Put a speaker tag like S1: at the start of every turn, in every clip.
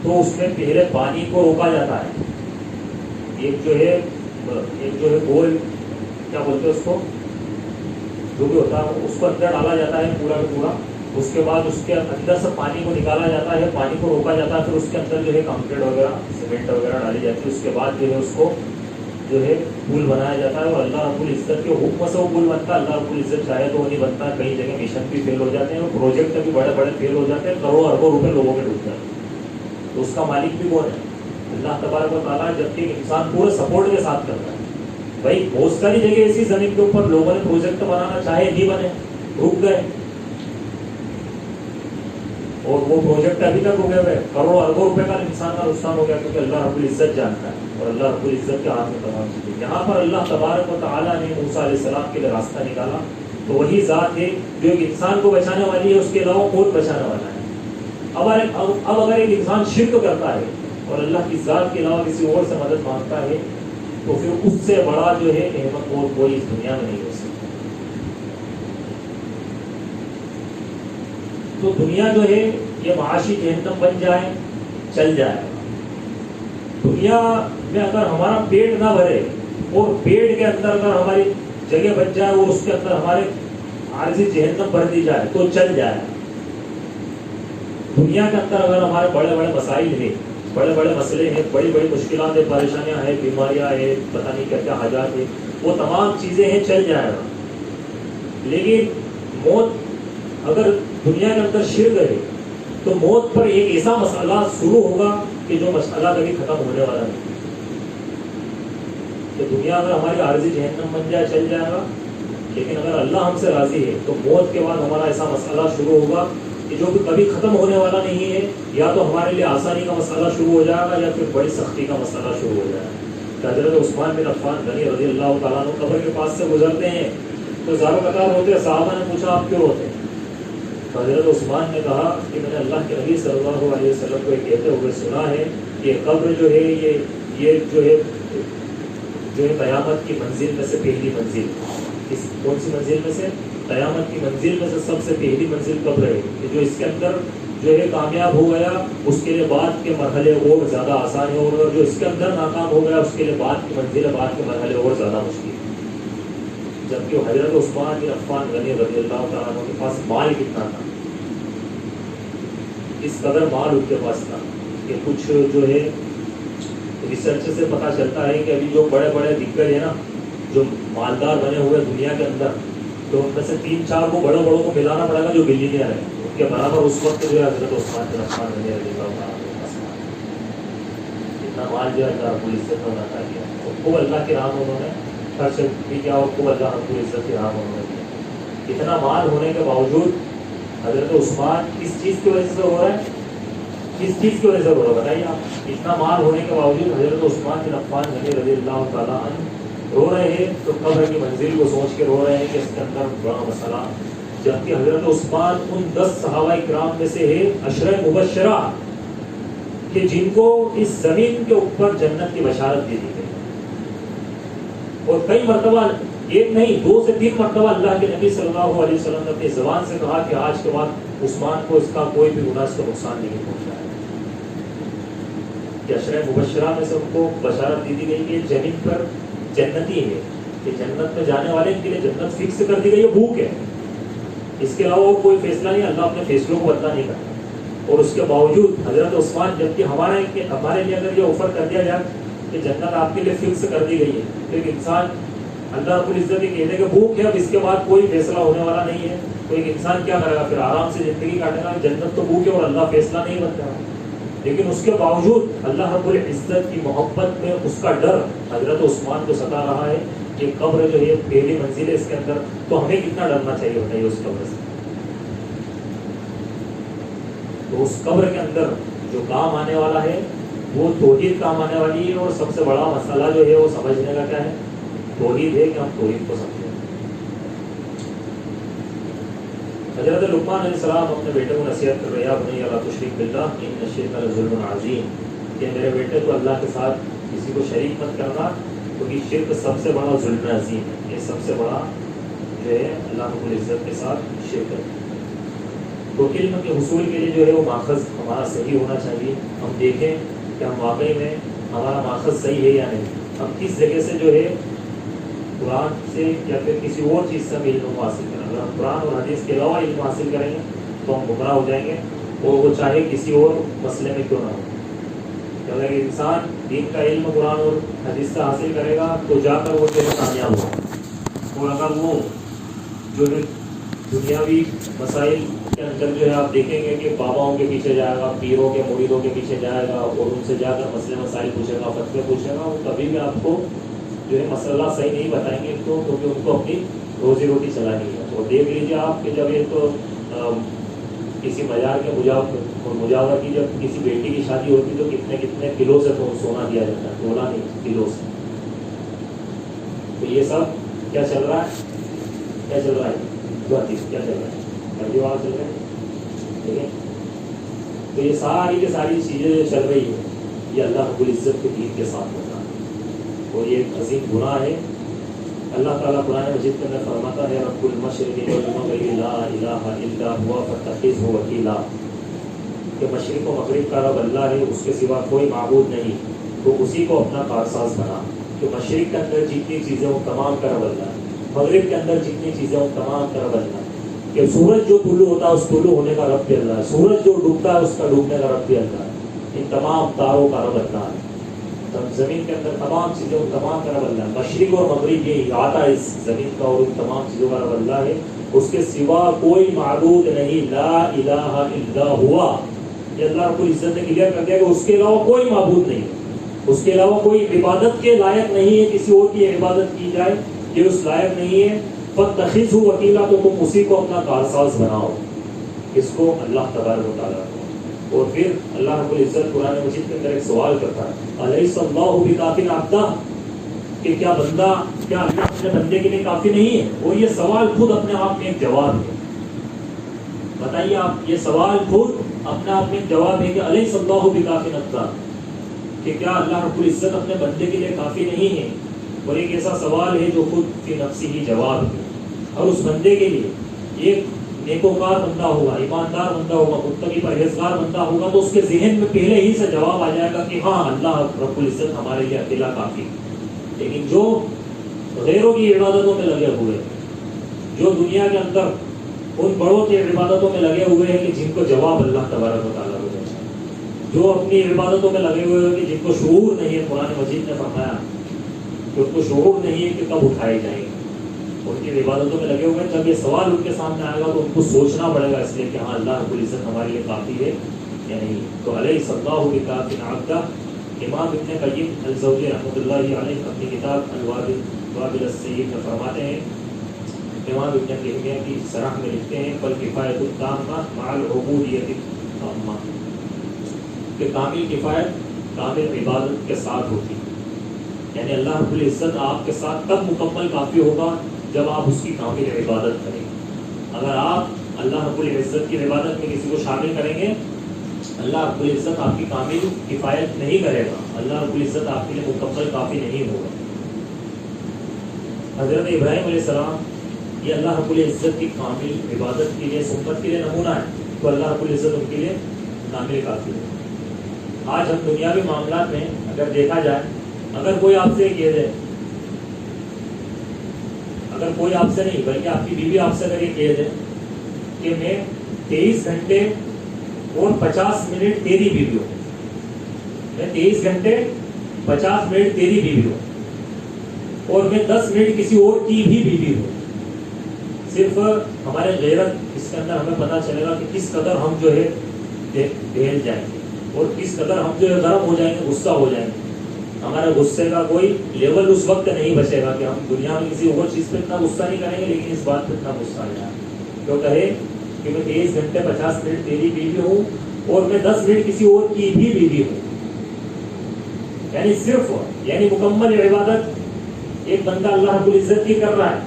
S1: تو اس میں پہلے پانی کو روکا جاتا ہے. ایک جو ہے گول کیا بولتے ہیں اس کو, جو بھی ہوتا ہے اس کو اندر ڈالا جاتا ہے پورا کا پورا. اس کے بعد اس کے اندر سے پانی کو نکالا جاتا ہے, پانی کو روکا جاتا ہے, پھر اس کے اندر جو ہے کنکریٹ وغیرہ سیمنٹ وغیرہ ڈالی جاتی ہے. اس کے بعد جو ہے اس کو جو ہے پل بنایا جاتا ہے, اور اللہ رب العزت کے حکم سے وہ پل بنتا ہے. اللہ رب العزت چاہے تو وہ نہیں بنتا. کئی جگہ مشن بھی فیل ہو جاتے ہیں, اور پروجیکٹ بھی بڑے بڑے فیل ہو جاتے ہیں, کروڑوں اربوں روپے لوگوں میں ڈوب جاتے ہیں. تو اس کا مالک بھی کون ہے؟ اللہ تبارک و تعالیٰ. جبکہ انسان پورے سپورٹ کے ساتھ کرتا ہے. بھائی بہت ساری جگہ ایسی زمین کے اوپر لوگوں نے پروجیکٹ بنانا چاہے, نہیں بنے, رک گئے, اور وہ پروجیکٹ ابھی تک رکے ہوئے. کروڑوں اربوں روپے کا انسان کا نقصان ہو گیا, کیونکہ اللہ رب العزت جانتا ہے, اور اللہ رب العزت کے ہاتھ میں تمام چیزیں. یہاں پر اللہ تبارک و تعالیٰ نے موسیٰ علیہ السلام کے لیے راستہ نکالا. تو وہی ذات ہے جو ایک انسان کو بچانے والی ہے, اس کے علاوہ کون بچانے والا ہے؟ اب اگر ایک انسان شرک کرتا ہے اور اللہ کی ذات کے علاوہ کسی اور سے مدد مانگتا ہے, تو پھر اس سے بڑا جو ہے نعمت اور کوئی اس دنیا میں نہیں ہو سکتا. تو دنیا جو ہے یہ معاشی جہنم بن جائے, چل جائے. دنیا میں اگر ہمارا پیٹ نہ بھرے, اور پیٹ کے اندر اگر ہماری جگہ بچ جائے, اور اس کے اندر ہمارے عارضی جہنم بھر دی جائے, تو چل جائے. دنیا کے اندر اگر ہمارے بڑے بڑے مسائل ہیں, بڑے بڑے مسئلے ہیں, بڑی بڑی مشکلات ہیں, پریشانیاں ہیں, بیماریاں ہیں, پتہ نہیں کیا کیا حاجات ہیں, وہ تمام چیزیں ہیں, چل جائے گا. لیکن موت اگر دنیا کے اندر شرک ہے, تو موت پر ایک ایسا مسئلہ شروع ہوگا کہ جو مسئلہ کبھی ختم ہونے والا نہیں. کہ دنیا اگر ہماری عارضی جہنم بن جائے, چل جائے گا. لیکن اگر اللہ ہم سے راضی ہے, تو موت کے بعد ہمارا ایسا مسئلہ شروع ہوگا کہ جو کہ کبھی ختم ہونے والا نہیں ہے. یا تو ہمارے لیے آسانی کا مسئلہ شروع ہو جائے گا, یا پھر بڑی سختی کا مسئلہ شروع ہو جائے گا. کہ حضرت عثمان بن عفان غنی رضی اللہ تعالیٰ عنہ قبر کے پاس سے گزرتے ہیں, تو زاروں قطار ہوتے ہیں. صحابہ نے پوچھا آپ کیوں ہوتے ہیں؟ تو حضرت عثمان نے کہا کہ میں نے اللہ کے نبی صلی اللہ علیہ وسلم کو کہتے ہوئے سنا ہے کہ قبر جو ہے یہ جو ہے قیامت کی منزل میں سے پہلی منزل. کون سی منزل میں سے؟ قیامت کی منزل میں سے سب سے پہلی منزل قبر ہے. کہ جو اس کے اندر جو ہے کامیاب ہو گیا, اس کے لیے بعد کے مرحلے اور زیادہ آسان ہے, اور جو اس کے اندر ناکام ہو گیا, اس کے لیے بعد کی منزل, بعد کے مرحلے اور زیادہ مشکل. جبکہ حضرت عثمان بن عفان غنی رضی اللہ تعالیٰ عنہ کے پاس مال کتنا تھا, اس قدر مال ان کے پاس تھا کہ کچھ جو ہے ریسرچ سے پتہ چلتا ہے کہ ابھی جو بڑے بڑے دگگج ہیں نا, جو مالدار بنے ہوئے دنیا کے اندر, تو ان میں سے 3-4 کو بڑوں کو ملانا پڑے گا جو بلینئر ہیں. ان کے برابر اس وقت جو ہے حضرت عثمان بن عفان غنی رضی اللہ تعالیٰ عنہ کے پاس اتنا مال جو ہے اللہ رب العزت نے عطا کیا. خوب اللہ کی راہ میں انہوں نے خرچ بھی کیا, اور خوب اللہ رب العزت کی راہ میں انہوں نے کیا. اتنا مال ہونے کے باوجود حضرت عثمان کس چیز کی وجہ سے ہو رہا ہے؟ کس چیز کی وجہ سے ہو رہا ہے بتائیے آپ؟ اتنا مال ہونے کے باوجود حضرت عثمان بن عفان غنی رضی اللہ تعالیٰ عنہ رو رہے ہیں, تو قبر کی منزل کو سوچ کے رو رہے ہیں کہ اس کے اندر بڑا مسئلہ. جبکہ حضرت عثمان ان 10 صحابہ کرام میں سے ہے عشرہ مبشرہ کہ جن کو اس زمین کے اوپر جنت کی بشارت دی گئی. اور کئی مرتبہ, ایک نہیں 2 سے 3 مرتبہ اللہ کے نبی صلی اللہ علیہ وسلم نے اپنی زبان سے کہا کہ آج کے بعد عثمان کو اس کا کوئی بھی گناہ, اس کو نقصان نہیں پہنچا ہے. کہ عشرہ مبشرہ میں سے ان کو بشارت دی گئی کہ زمین پر جنتی ہے, کہ جنت میں جانے والے کے لیے جنت فکس کر دی گئی ہے, بھوک ہے. اس کے علاوہ کوئی فیصلہ نہیں, اللہ اپنے فیصلوں کو بدلا نہیں کرتا. اور اس کے باوجود حضرت عثمان, جبکہ ہمارے لیے اگر یہ آفر کر دیا جائے کہ جنت آپ کے لیے فکس کر دی گئی ہے, تو ایک انسان اللہ رب العزت یہ کہتے ہیں کہ بھوک ہے, اب اس کے بعد کوئی فیصلہ ہونے والا نہیں ہے, تو ایک انسان کیا کرے گا؟ پھر آرام سے زندگی کاٹے گا. جنت تو بھوک ہے اور اللہ فیصلہ نہیں بنتا. لیکن اس کے باوجود اللہ رب العزت کی محبت میں اس کا ڈر حضرت عثمان کو ستا رہا ہے کہ قبر جو ہے پہلی منزل ہے اس کے اندر, تو ہمیں کتنا ڈرنا چاہیے بتائیے اس قبر سے. تو اس قبر کے اندر جو کام آنے والا ہے وہ توحید کام آنے والی ہے. اور سب سے بڑا مسئلہ جو ہے وہ سمجھنے کا کیا ہے؟ توحید ہے, کہ ہم توحید کو سمجھیں. حضرت لقمان علیہ السلام اپنے بیٹے کو نصیحت کر رہے ہیں, بنی لا تشرک باللہ ان الشرک لظلم عظیم, کہ میرے بیٹے کو اللہ کے ساتھ کسی کو شریک مت کرنا, کیونکہ شرک سب سے بڑا ظلم عظیم ہے. یہ سب سے بڑا جو ہے اللہ رب العزت کے ساتھ شرک ہے. تو علم کے حصول کے لیے جو ہے وہ ماخذ ہمارا صحیح ہونا چاہیے. ہم دیکھیں کہ ہم واقعی میں ہمارا ماخذ صحیح ہے یا نہیں. ہم کس جگہ سے جو ہے قرآن سے یا پھر کسی اور چیز سے ہم علم حاصل کریں. اگر ہم قرآن اور حدیث کے علاوہ علم حاصل کریں گے تو ہم گمراہ ہو جائیں گے, اور وہ چاہے کسی اور مسئلے میں کیوں نہ ہو. اگر انسان دین کا علم قرآن اور حدیث کا حاصل کرے گا تو جا کر وہ جو ہے کامیاب ہوگا. اور اگر وہ جو ہے دنیاوی مسائل کے اندر جو ہے آپ دیکھیں گے کہ باباؤں کے پیچھے جائے گا, پیروں کے مریدوں کے پیچھے جائے گا اور ان سے جا کر مسئلے مسائل پوچھے گا, فتوے پوچھے گا, وہ کبھی بھی آپ کو جو ہے مسئلہ صحیح نہیں بتائیں گے. کیونکہ ان کو اپنی روزی روٹی چلانی ہے. اور دیکھ لیجیے آپ کہ جب ایک تو کسی مزار کے مجاور کی جب کسی بیٹی کی شادی ہوتی تو کتنے کتنے کلو سے سونا دیا جاتا ہے, تولہ نہیں کلو سے. تو یہ سب کیا چل رہا ہے, کیا چل رہا ہے, کیا چل رہا ہے, جو چل رہا ہے. ٹھیک ہے, تو یہ ساری کی ساری چیزیں جو چل رہی ہیں یہ اللہ رب العزت کے دین کے ساتھ ہوتا ہے, اور یہ ایک عظیم گناہ ہے. اللہ تعالیٰ قرآن مجید کے اندر فرماتا ہے رب المشرق والمغرب لا الہ الا هو فاتخذہ وکیلا, کہ مشرق و مغرب کا رب اللہ ہے, اس کے سوا کوئی معبود نہیں, تو اسی کو اپنا کارساز بنا. کہ مشرق کے اندر جتنی چیزیں وہ تمام کا رب اللہ ہے, مغرب کے اندر جتنی چیزیں وہ تمام کا رب اللہ ہے. کہ سورج جو طلوع ہوتا ہے اس طلوع ہونے کا رب بھی اللہ ہے, سورج جو ڈوبتا ہے اس کا ڈوبنے کا رب بھی اللہ ہے, ان تمام تاروں کا رب اللہ ہے. زمین کے اندر تمام چیزیں تمام کا رب اللہ ہے. مشرق اور مغرب یہ احاطہ ہے اس زمین کا, اور ان تمام چیزوں کا رب اللہ ہے, اس کے سوا کوئی معبود نہیں. لا الہ الا ہوا, یہ اللہ رب العزت نے کلیئر کر دیا کہ اس کے علاوہ کوئی معبود نہیں, اس کے علاوہ کوئی عبادت کے لائق نہیں ہے, کسی اور کی عبادت کی جائے یہ اس لائق نہیں ہے. فاتخذہ وکیلا, تو تم اسی کو اپنا کارساز بناؤ, اس کو اللہ تبارک و تعالیٰ کو. اور پھر اللہ رب العزت قرآن مجید کے اندر ایک سوال کرتا ہے, الیس اللہ بکاف عبدہ, کہ کیا اللہ اپنے بندے کے لیے کافی نہیں ہے. اور یہ سوال خود اپنے آپ میں ایک جواب ہے. بتائیے آپ, یہ سوال خود اپنے آپ میں ایک جواب ہے کہ الیس اللہ بکاف عبدہ, کہ کیا اللہ رب العزت اپنے بندے کے لیے کافی نہیں ہے. اور ایک ایسا سوال ہے جو خود فی نفسی ہی جواب ہے. اور اس بندے کے لیے ایک نیکوکار بندہ ہوگا, ایماندار بندہ ہوگا, متقی پرہیزگار بندہ ہوگا, تو اس کے ذہن میں پہلے ہی سے جواب آ جائے گا کہ ہاں اللہ رب العزت ہمارے لیے اکیلا کافی. لیکن جو غیروں کی عبادتوں میں لگے ہوئے, جو دنیا کے اندر ان بڑوں کی عبادتوں میں لگے ہوئے ہیں کہ جن کو جواب اللہ تبارک و تعالیٰ کو دینا ہے, جو اپنی عبادتوں میں لگے ہوئے ہیں کہ جن کو شعور نہیں ہے, قرآن مجید نے فرمایا کہ ان کو شعور نہیں ہے کہ کب اٹھائے جائیں گے, ان کی عبادتوں میں لگے ہوئے ہیں. جب یہ سوال ان کے سامنے آئے گا تو ان کو سوچنا پڑے گا اس لیے کہ ہاں اللہ رب العزت ہمارے لیے کافی ہے یا نہیں. تو الیس اللہ بکاف عبدہ, امام ابن قیم الجوزی رحمۃ اللہ علیہ اپنی کتاب الوابل السید میں فرماتے ہیں, امام ابن قیم کی شرح میں لکھتے ہیں فالکفایۃ التامہ مع العبودیۃ التامہ, کہ کامل کفایت کامل عبادت کے ساتھ ہوتی ہے. یعنی اللہ رب العزت آپ کے ساتھ تب مکمل کافی ہوگا جب آپ اس کی کامل عبادت کریں گے. اگر آپ اللہ رب العزت کی عبادت میں کسی کو شامل کریں گے, اللہ رب العزت آپ کی کامل کفایت نہیں کرے گا, اللہ رب العزت آپ کے لیے مکمل کافی نہیں ہوگا. حضرت ابراہیم علیہ السلام یہ اللہ رب العزت کی کامل عبادت کے لیے, سنت کے لیے نمونہ ہے, تو اللہ رب العزت ان کے لیے کامل کافی ہے. آج ہم دنیاوی معاملات میں اگر دیکھا جائے, اگر کوئی آپ سے کہہ دے, اگر کوئی آپ سے نہیں بلکہ آپ کی بیوی آپ سے اگر یہ کہہ دے کہ میں 23 گھنٹے اور 50 منٹ تیری بیوی ہوں, میں 23 گھنٹے 50 منٹ تیری بیوی ہوں, اور میں 10 منٹ کسی اور کی بھی بیوی ہوں, صرف ہمارے غیرت اس کے اندر ہمیں پتہ چلے گا کہ کس قدر ہم جو ہے بہل جائیں گے, اور کس قدر ہم جو ہے گرم ہو جائیں گے, غصہ ہو جائیں گے. ہمارے غصے کا کوئی لیول اس وقت نہیں بچے گا کہ ہم دنیا میں کسی اور چیز پہ اتنا غصہ نہیں کریں گے, لیکن اس بات پہ اتنا غصہ آ جائے کیوں کہے کہ میں 23 گھنٹے 50 منٹ تیری بیوی ہوں, اور میں 10 منٹ کسی اور کی بھی بیوی ہوں. یعنی صرف یعنی مکمل عبادت ایک بندہ اللہ رب العزت کی کر رہا ہے,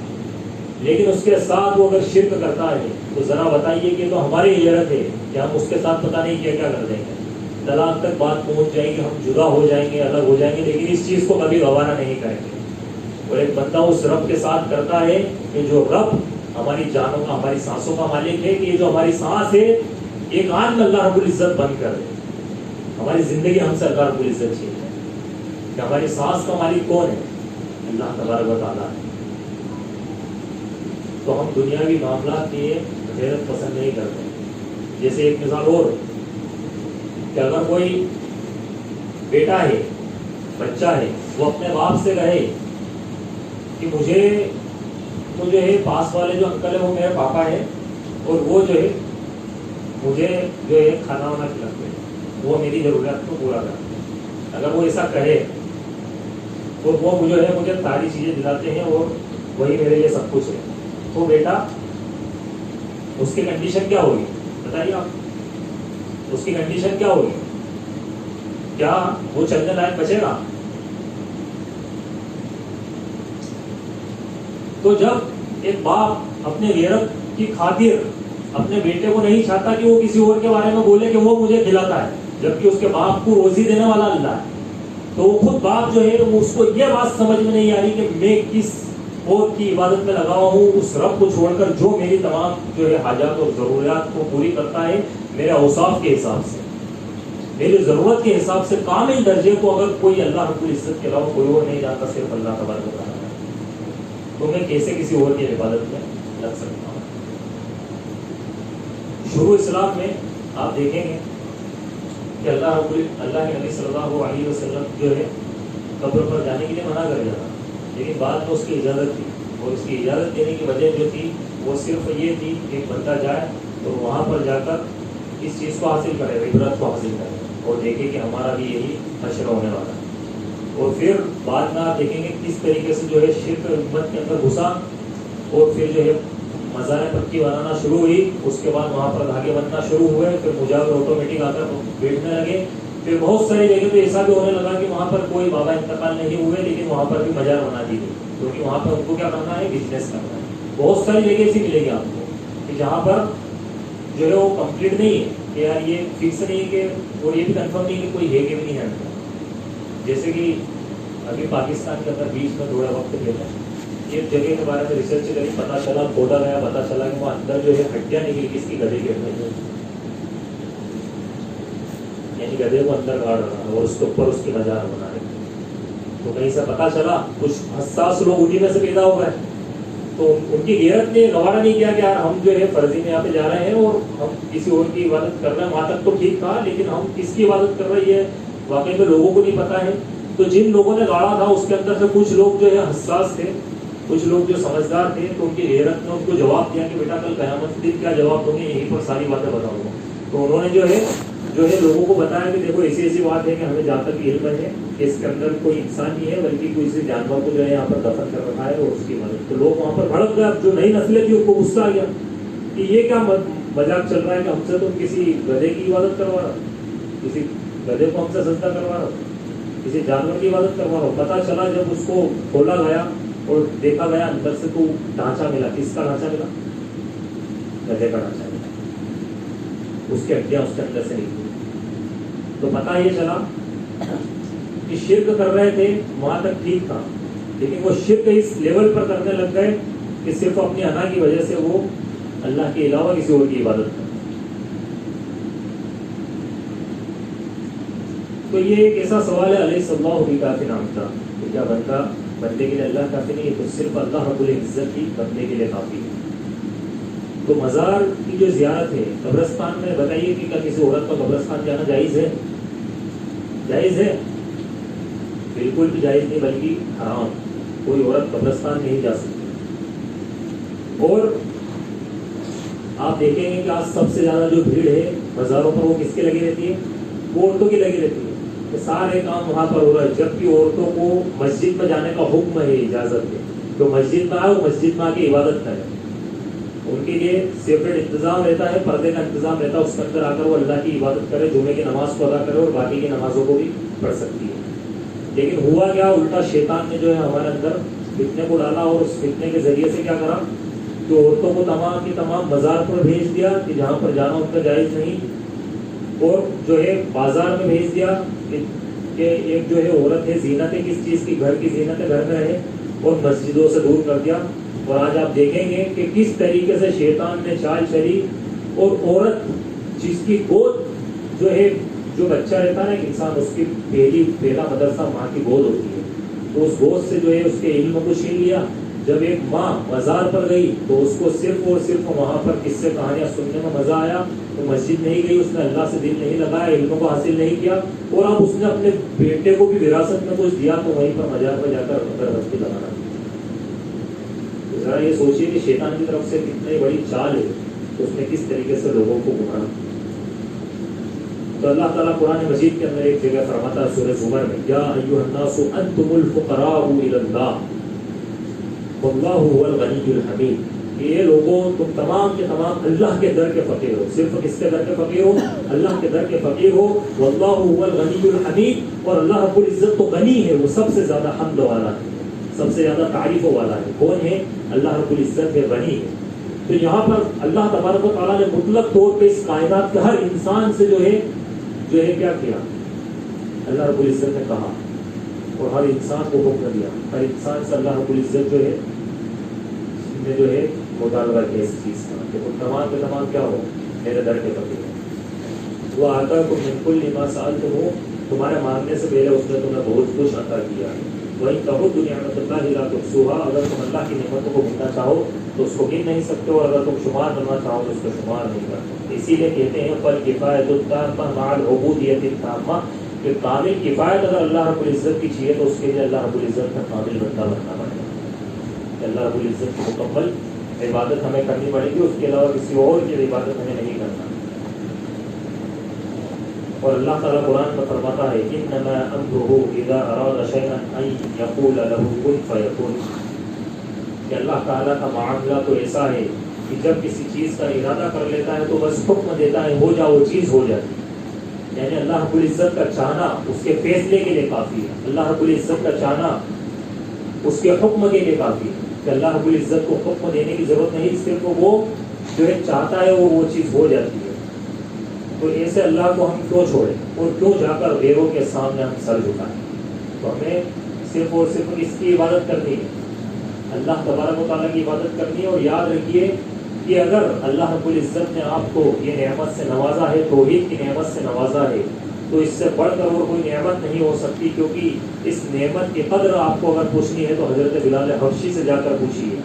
S1: لیکن اس کے ساتھ وہ اگر شرک کرتا ہے تو ذرا بتائیے کہ تو ہماری غیرت ہے کہ ہم اس کے ساتھ پتہ نہیں کیا کر دیں گے, طلاق تک بات پہنچ جائے گی, ہم جدا ہو جائیں گے, الگ ہو جائیں گے, لیکن اس چیز کو کبھی گوارا نہیں کریں گے. اور ایک بندہ اس رب کے ساتھ کرتا ہے کہ جو رب ہماری جانوں کا, ہماری سانسوں کا مالک ہے, کہ یہ جو ہماری سانس ہے ایک آن میں اللہ رب العزت بند کر دے. ہماری زندگی ہم سے اللہ رب العزت چھین ہے کہ ہماری سانس کا مالک کون ہے؟ اللہ تبارک و تعالیٰ ہے. تو ہم دنیاوی معاملات کے غیرت پسند نہیں کرتے. جیسے ایک مثال اور, کہ اگر کوئی بیٹا ہے, بچہ ہے, وہ اپنے باپ سے کہے کہ مجھے تو جو ہے پاس والے جو انکل ہے وہ میرے پاپا ہے, اور وہ جو ہے مجھے جو ہے کھانا وانا کھلاتے ہیں, وہ میری ضروریات کو پورا کرتے ہیں. اگر وہ ایسا کہے اور وہ مجھے ساری چیزیں دلاتے ہیں اور وہی میرے لیے سب کچھ ہے, تو بیٹا اس کی کنڈیشن کیا ہوگی بتائیے آپ؟ اس کی کنڈیشن کیا ہوگی؟ کیا وہ چلنے لائق بچے گا؟ تو جب ایک باپ اپنے غیرت کی خاطر اپنے بیٹے کو نہیں چاہتا کہ وہ کسی اور کے بارے میں بولے کہ وہ مجھے کھلاتا ہے, جبکہ اس کے باپ کو روزی دینے والا اللہ ہے, تو وہ خود باپ جو ہے اس کو یہ بات سمجھ میں نہیں آ رہی کہ میں کس اور کی عبادت میں لگا ہوں, اس رب کو چھوڑ کر جو میری تمام جو ہے حاجات اور ضروریات کو پوری کرتا ہے میرے اوصاف کے حساب سے, میری ضرورت کے حساب سے, کامل درجے کو اگر کوئی اللہ رب العزت کے علاوہ کوئی اور نہیں جانتا, صرف اللہ تبارک و تعالیٰ, تو میں کیسے کسی اور کی عبادت میں لگ سکتا ہوں؟ شروع اسلام میں آپ دیکھیں گے کہ اللہ کے نبی صلی اللہ علیہ وسلم جو ہے قبر پر جانے کے لیے منع کر دیا تھا, لیکن بعد میں اس کی اجازت تھی, اور اس کی اجازت دینے کی وجہ جو تھی وہ صرف یہ تھی کہ ایک بندہ جائے تو وہاں پر جا کر اس چیز کو حاصل کرے, عبرت کو حاصل کرے, اور دیکھے کہ ہمارا بھی یہی حشر ہونے والا ہے. اور پھر بعد میں آپ دیکھیں گے کس طریقے سے جو ہے شرک امت کے اندر گھسا, اور پھر جو ہے مزار پکی بنانا شروع ہوئی, اس کے بعد وہاں پر دھاگے بننا شروع ہوئے, پھر مجاور آٹومیٹک آ کر بیٹھنے لگے. پھر بہت ساری جگہ تو ایسا بھی ہونے لگا کہ وہاں پر کوئی بابا انتقال نہیں ہوئے, لیکن وہاں پر بھی مزار بنا دی گئی, کیونکہ وہاں پر ان کو کیا کرنا ہے, بزنس کرنا ہے. بہت ساری جگہ ایسی ملے گی آپ کو کہ جہاں پر جو ہے وہ کمپلیٹ نہیں ہے, کہ یار یہ فکس نہیں ہے کہ, اور یہ بھی کنفرم نہیں کہ کوئی ہے کہ بھی نہیں ہے. جیسے کہ ابھی پاکستان کے اندر بیچ میں تھوڑا وقت لیتا ہے, ایک جگہ کے بارے میں ریسرچ کری, پتا چلا, کھودا گیا, پتا چلا کہ وہ اندر جو ہے ہڈیاں نکلی کس کی, گدھے کے اندر, یعنی گدھے کو اندر گاڑ رہا اور اس کے اوپر اس کی مزار بنا رہے. تو کہیں سے پتا چلا کچھ حساس لوگ انہیں میں سے پیدا ہو گئے, تو ان کی غیرت نے گوارا نہیں کیا کہ یار ہم جو ہے فرضی میں یہاں پہ جا رہے ہیں اور ہم کسی اور کی عبادت کر رہے ہیں. وہاں تک تو ٹھیک تھا, لیکن ہم کس کی عبادت کر رہے ہیں واقعی میں لوگوں کو نہیں پتا ہے. تو جن لوگوں نے گاڑا تھا اس کے اندر سے کچھ لوگ جو ہے حساس تھے, کچھ لوگ جو سمجھدار تھے, تو ان کی غیرت نے ان کو جواب دیا کہ بیٹا کل قیامت کے دن کیا جواب دوں گے, یہیں پر ساری باتیں بتاؤں گا. تو انہوں نے جو ہے لوگوں کو بتایا کہ دیکھو ایسی ایسی بات ہے کہ ہمیں جہاں تک علم ہے کہ اس کے اندر کوئی انسان نہیں ہے, بلکہ کوئی سے جانور کو جو ہے یہاں پر دفن کر رکھا ہے, اور اس کی مدد. تو لوگ وہاں پر بھڑک گئے. جو نئی نسلیں تھی ان کو غصہ آ گیا کہ یہ کیا مذاق چل رہا ہے کہ ہم سے تم کسی گدھے کی عبادت کروا رہا, کسی گدھے کو ہم سے سجدہ کروا رہا, کسی جانور کی عبادت کروا رہا. پتہ چلا جب اس کو کھولا گیا اور دیکھا گیا اندر سے, تو ڈھانچہ ملا. کس کا ڈھانچہ ملا؟ گدھے کا ڈھانچہ ملا. اس کی ہڈیاں اس کے اندر سے نکلی. تو پتہ یہ چلا کہ شرک کر رہے تھے وہاں تک ٹھیک تھا, لیکن وہ شرک اس لیول پر کرنے لگ گئے کہ صرف اپنی انا کی وجہ سے وہ اللہ کے علاوہ کسی اور کی عبادت کرتے. تو یہ ایک ایسا سوال ہے, علیہ صلی اللہ کافی نام کا, کہ کیا بندے کے لیے اللہ کافی نہیں ہے؟ تو صرف اللہ رب العزت ہی بندے کے لیے کافی ہے. تو مزار کی جو زیارت ہے قبرستان میں, بتائیے کہ کیا کسی عورت کا قبرستان جانا جائز ہے؟ جائز ہے؟ بالکل بھی جائز نہیں, بلکہ حرام. کوئی عورت قبرستان نہیں جا سکتی. اور آپ دیکھیں گے کہ آج سب سے زیادہ جو بھیڑ ہے مزاروں پر, وہ کس کی لگی رہتی ہے؟ وہ عورتوں کی لگی رہتی ہے. کہ سارے کام وہاں پر ہو رہا ہے, جبکہ عورتوں کو مسجد میں جانے کا حکم ہے, اجازت ہے. تو مسجد میں آئے, وہ مسجد میں آ کے عبادت کرے. ان کے لیے سیپریٹ انتظام رہتا ہے, پردے کا انتظام رہتا ہے, اس کے اندر آ کر وہ اللہ کی عبادت کرے, جمعے کی نماز کو ادا کرے, اور باقی کی نمازوں کو بھی پڑھ سکتی ہے. لیکن ہوا کیا, الٹا شیطان نے جو ہے ہمارے اندر فتنے کو ڈالا, اور اس فتنے کے ذریعے سے کیا کرا کہ عورتوں کو تمام کی تمام بازار پر بھیج دیا کہ جہاں پر جانا ان کا جائز نہیں, اور جو ہے بازار میں بھیج دیا کہ ایک جو ہے عورت ہے زینت ہے کس چیز کی, گھر کی زینت ہے, گھر میں رہے, اور مسجدوں سے دور کر دیا. اور آج آپ دیکھیں گے کہ کس طریقے سے شیطان نے چال چلی، اور عورت جس کی گود جو ہے، جو بچہ رہتا ہے نا ایک انسان، اس کی پہلا مدرسہ ماں کی گود ہوتی ہے، تو اس گود سے جو ہے اس کے علم کو چھین لیا۔ جب ایک ماں مزار پر گئی تو اس کو صرف اور صرف وہاں پر قصے کہانیاں سننے میں مزہ آیا، تو مسجد نہیں گئی، اس نے اللہ سے دل نہیں لگایا، علم کو حاصل نہیں کیا، اور اب اس نے اپنے بیٹے کو بھی وراثت میں کچھ دیا تو وہیں پر مزار پر جا کر اگربتی لگانا۔ ذرا یہ سوچیے کہ شیطان کی طرف سے کتنی بڑی چال ہے، تو اس نے کس طریقے سے لوگوں کو گمراہ۔ تو اللہ تعالیٰ قرآن مجید کے اندر ایک جگہ فرماتا ہے سورہ زمر میں، یا ایھا الناس انتم الفقراء الی اللہ واللہ هو الغنی الحمید، یہ لوگوں تم تمام کے تمام اللہ کے در کے فقیر ہو۔ صرف کس کے در کے فقیر ہو؟ اللہ کے در کے فقیر ہو۔ واللہ هو الغنی الحمید، اور اللہ رب العزت تو غنی ہے، وہ سب سے زیادہ حمد والا ہے، سب سے زیادہ تعریفوں والا ہے۔ کون ہے؟ اللہ رب العزت ہے، غنی ہے۔ تو یہاں پر اللہ تبارک و تعالیٰ نے مطلق طور پہ اس کائنات کے ہر انسان سے جو ہے کیا کیا؟ اللہ رب العزت نے کہا اور ہر انسان کو حکم دیا، ہر انسان سے اللہ رب العزت جو ہے مطالبہ کیا اس چیز کا کہ تم تمام کے تمام کیا ہو؟ میرے در کے فقیر ہو۔ وہ آتا کو من کل ما سألتم ہو، تمہارے مانگنے سے پہلے اس نے تمہیں بہت کچھ عطا کیا ہے۔ وہی تعدوا نعمت اللہ لا تحصوها، اگر تم اللہ کی نعمتوں کو گننا چاہو تو اس کو گن نہیں سکتے، اور اگر تم شمار کرنا چاہو تو اس کو شمار نہیں کر سکتے۔ اسی لیے کہتے ہیں فالکفایۃ التامہ مع العبودیۃ التامہ، کہ کامل کفایت اگر اللہ رب العزت کی چاہیے تو اس کے لیے اللہ رب العزت کا کامل بندہ بننا پڑے گا، کہ اللہ رب العزت کی مکمل عبادت ہمیں کرنی پڑے گی، اس کے علاوہ کسی اور کی عبادت ہمیں نہیں کرنا۔ اور اللہ تعالیٰ قرآن میں فرماتا ہے انما امرہ اذا اراد شیئا ان یقول له کن فیکون، کہ اللہ تعالیٰ کا معاملہ تو ایسا ہے کہ جب کسی چیز کا ارادہ کر لیتا ہے تو بس حکم دیتا ہے، ہو جا، وہ چیز ہو جاتی ہے۔ یعنی اللہ رب العزت کا چاہنا اس کے فیصلے کے لیے کافی ہے، اللہ رب العزت کا چاہنا اس کے حکم کے لیے کافی ہے، کہ اللہ رب العزت کو حکم دینے کی ضرورت نہیں، صرف وہ جو ہے چاہتا ہے وہ چیز ہو جاتی ہے۔ تو ایسے اللہ کو ہم کیوں چھوڑیں اور کیوں جا کر غیروں کے سامنے ہم سر جھکائیں؟ تو ہمیں صرف اور صرف اس کی عبادت کرنی ہے، اللہ تبارک و تعالیٰ کی عبادت کرنی ہے۔ اور یاد رکھیے کہ اگر اللہ رب العزت نے آپ کو یہ نعمت سے نوازا ہے، توحید کی نعمت سے نوازا ہے، تو اس سے بڑھ کر اور کوئی نعمت نہیں ہو سکتی، کیونکہ اس نعمت کی قدر آپ کو اگر پوچھنی ہے تو حضرت بلال حبشی سے جا کر پوچھیے۔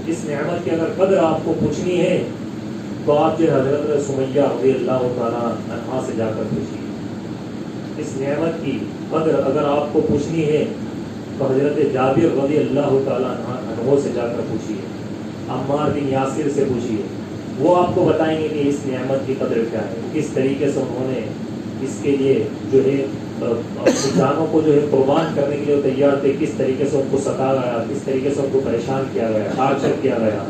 S1: اس نعمت کی اگر قدر آپ کو پوچھنی ہے تو آپ جو حضرت سمیہ رضی اللہ تعالیٰ عنہا سے جا کر پوچھیے۔ اس نعمت کی قدر اگر آپ کو پوچھنی ہے تو حضرت جابر رضی اللہ تعالیٰ عنہ سے جا کر پوچھیے، عمار بن یاسر سے پوچھیے، وہ آپ کو بتائیں گے کہ اس نعمت کی قدر کیا ہے، کس طریقے سے انہوں نے اس کے لیے جو ہے اپنی جانوں کو جو ہے قربان کرنے کے لیے تیار تھے، کس طریقے سے ان کو ستایا گیا، کس طریقے سے ان کو پریشان کیا گیا، ٹارچر کیا گیا،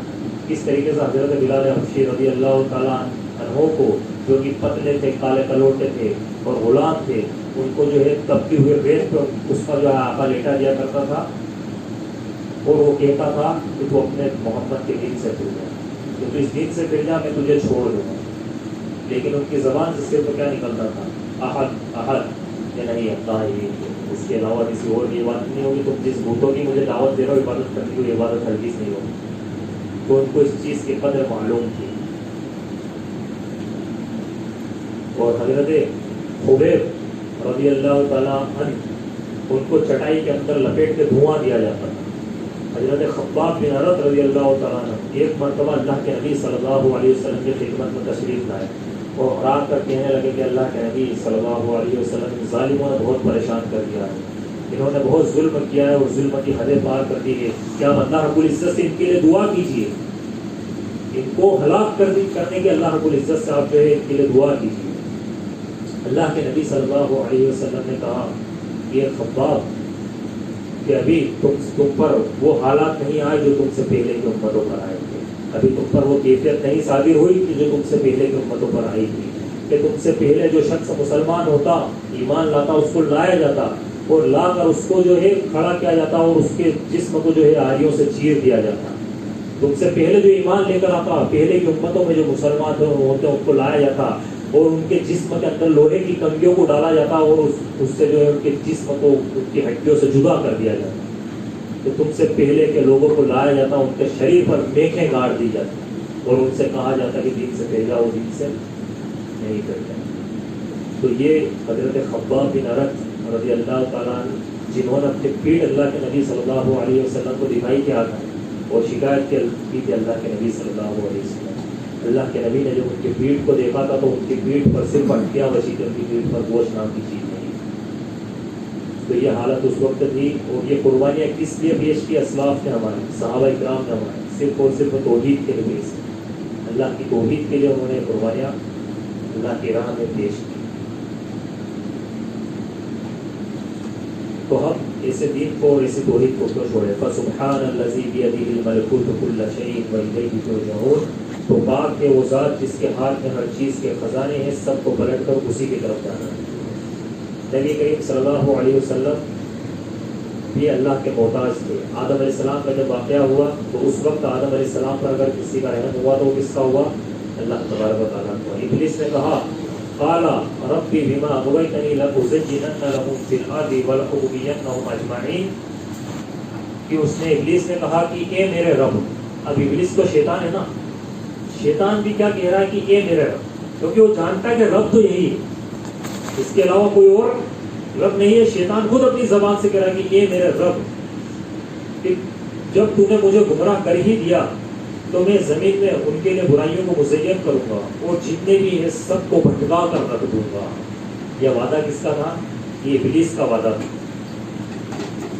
S1: کس طریقے سے حضرت بلال حبشی رضی اللہ تعالیٰ عنہ کو جو کہ پتلے تھے، کالے کلوٹے تھے اور غلام تھے، ان کو جو ہے تپتی ہوئے ریت پہ اس کا جو ہے آقا لیٹا دیا کرتا تھا، اور وہ کہتا تھا کہ تو اپنے محمد کے دین سے پھر جا، کہ تو اس دین سے پھر جا، میں تجھے چھوڑ دوں گا۔ لیکن ان کی زبان سے صرف کیا نکلتا تھا؟ احد احد، یا نہیں اللہ ہی، اس کے علاوہ کسی اور کی عبادت نہیں ہوگی، تم جس بتوں کی مجھے دعوت دے رہا ہو عبادت کرنے کی، عبادت ہرگز نہیں ہوگی۔ تو ان کو اس چیز کی قدر معلوم تھی۔ اور حضرت خبیب رضی اللہ تعالیٰ عنہ، ان کو چٹائی کے اندر لپیٹ کے دھواں دیا جاتا تھا۔ حضرت خباب بن عرط رضی اللہ تعالیٰ عنہ ایک مرتبہ اللہ کے نبی صلی اللہ علیہ وسلم کی خدمت میں تشریف لائے اور آ کر کہنے لگے کہ اللہ کے نبی صلی اللہ علیہ وسلم ظالموں نے بہت پریشان کر دیا ہے، انہوں نے بہت ظلم کیا ہے اور ظلم کی حدیں پار کر دی ہے، کیا اللہ رب العزت سے ان کے لیے دعا کیجیے، ان کو ہلاک کرنے کے اللہ رب العزت سے آپ جو ہے ان کے لیے دعا کیجیے۔ اللہ کے نبی صلی اللہ علیہ وسلم نے کہا کہ خباب، کہ ابھی تم پر وہ حالات نہیں آئے جو تم سے پہلے کی امتوں پر آئے تھے، ابھی تم پر وہ کیفیت نہیں صادر ہوئی کہ جو تم سے پہلے کی امتوں پر آئی تھی، کہ تم سے پہلے جو شخص مسلمان ہوتا، ایمان لاتا، اس کو لایا جاتا اور لا کر اس کو جو ہے کھڑا کیا جاتا اور اس کے جسم کو جو ہے آریوں سے چیر دیا جاتا۔ تم سے پہلے جو ایمان لے کر آتا، پہلے کی امتوں میں جو مسلمان ہوتے ان کو لایا جاتا اور ان کے جسم کے اندر لوہے کی کنگیوں کو ڈالا جاتا اور اس سے جو ہے ان کے جسم کو ان کی ہڈیوں سے جدا کر دیا جاتا۔ کہ تم سے پہلے کے لوگوں کو لایا جاتا، ان کے شریر پر میخیں گاڑ دی جاتی اور ان سے کہا جاتا کہ دین سے پہلا وہ دین سے نہیں کرتے۔ تو یہ حضرت خباب بن ارت رضی اللہ تعالیٰ عنہ، جنہوں نے اپنی پیٹھ اللہ کے نبی صلی اللہ علیہ وسلم کو دکھائی کیا تھا اور شکایت کی تھی اللہ کے نبی صلی اللہ علیہ وسلم۔ اللہ کے نبی نے جب ان کی پیٹھ کو دیکھا تھا تو ان کی پیٹھ پر صرف ہڈیاں بچی تھی، ان کی پیٹھ پر گوشت نام کی چیز نہیں۔ تو یہ حالت اس وقت تھی، اور یہ قربانیاں کس لیے پیش کی؟ اسلاف نے ہمارے، صحابہ کرام نے ہمارے، صرف اور صرف توحید کے لیے، اللہ کی توحید کے لیے انہوں نے قربانیاں اللہ کی راہ میں پیش کی۔ تو ہم ایسے دین کو اور ایسی توحید کو کیوں چھوڑے؟ فسبحان الذی بیدہ الملکوت کل شیء والیہ ترجعون، تو پاک ہے وہ ذات جس کے ہاتھ میں ہر چیز کے خزانے ہیں، سب کو پلٹ کر اسی کی طرف جانا ہے۔ نبی کریم صلی اللہ علیہ وسلم بھی اللہ کے محتاج تھے۔ آدم علیہ السلام کا جب واقعہ ہوا تو اس وقت آدم علیہ السلام پر اگر کسی کا رحم ہوا تو وہ کس کا ہوا؟ اللہ تبارک و تعالیٰ کا۔ ابلیس نے کہا قال ربی بما اغویتنی لأزینن لهم فی الارض ولأغوینہم اجمعین، کہ اس نے ابلیس نے کہا کہ اے میرے رب، اب ابلیس تو شیطان ہے نا، شیطان بھی کیا کہہ رہا ہے کہ اے میرے رب، کیونکہ وہ جانتا ہے کہ رب تو یہی ہے، اس کے علاوہ کوئی اور رب نہیں ہے۔ شیطان خود اپنی زبان سے کہہ رہا ہے کہ اے میرے رب، کہ جب تو نے مجھے گمراہ کر ہی دیا تو میں زمین میں ان کے لیے برائیوں کو مزین کروں گا اور جتنے بھی ہیں سب کو بھٹکا کر رکھ دوں گا۔ یہ وعدہ کس کا تھا؟ یہ ابلیس کا وعدہ تھا۔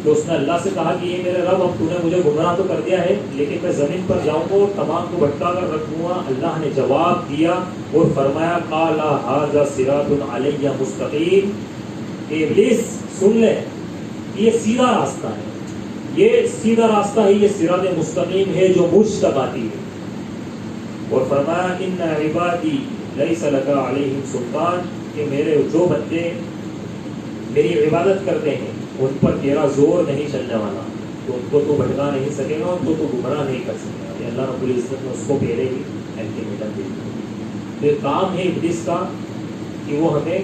S1: تو اس نے اللہ سے کہا کہ یہ میرے رب، اب تو نے مجھے گمراہ تو کر دیا ہے لیکن میں زمین پر جاؤں گا اور تمام کو بھٹکا کر رکھ دوں گا۔ اللہ نے جواب دیا اور فرمایا قال ھذا صراط علی مستقیم، کہ ابلیس سن لے، یہ سیدھا راستہ ہے، یہ سیدھا راستہ ہے، یہ صراط مستقیم ہے جو مجھ تک آتی ہے۔ اور فرمایا ان عبادی لیس لک علیہم سلطان، کہ میرے جو بندے میری عبادت کرتے ہیں ان پر تیرا زور نہیں چلنے والا، تو ان کو تو بھٹکا نہیں سکے گا، ان کو تو گمراہ نہیں کر سکے گا۔ یہ اللہ رب العزت نے اس کو پہلے ہی الٹیمیٹم دے دیا۔ تو یہ کام ہے ابلیس کا کہ وہ ہمیں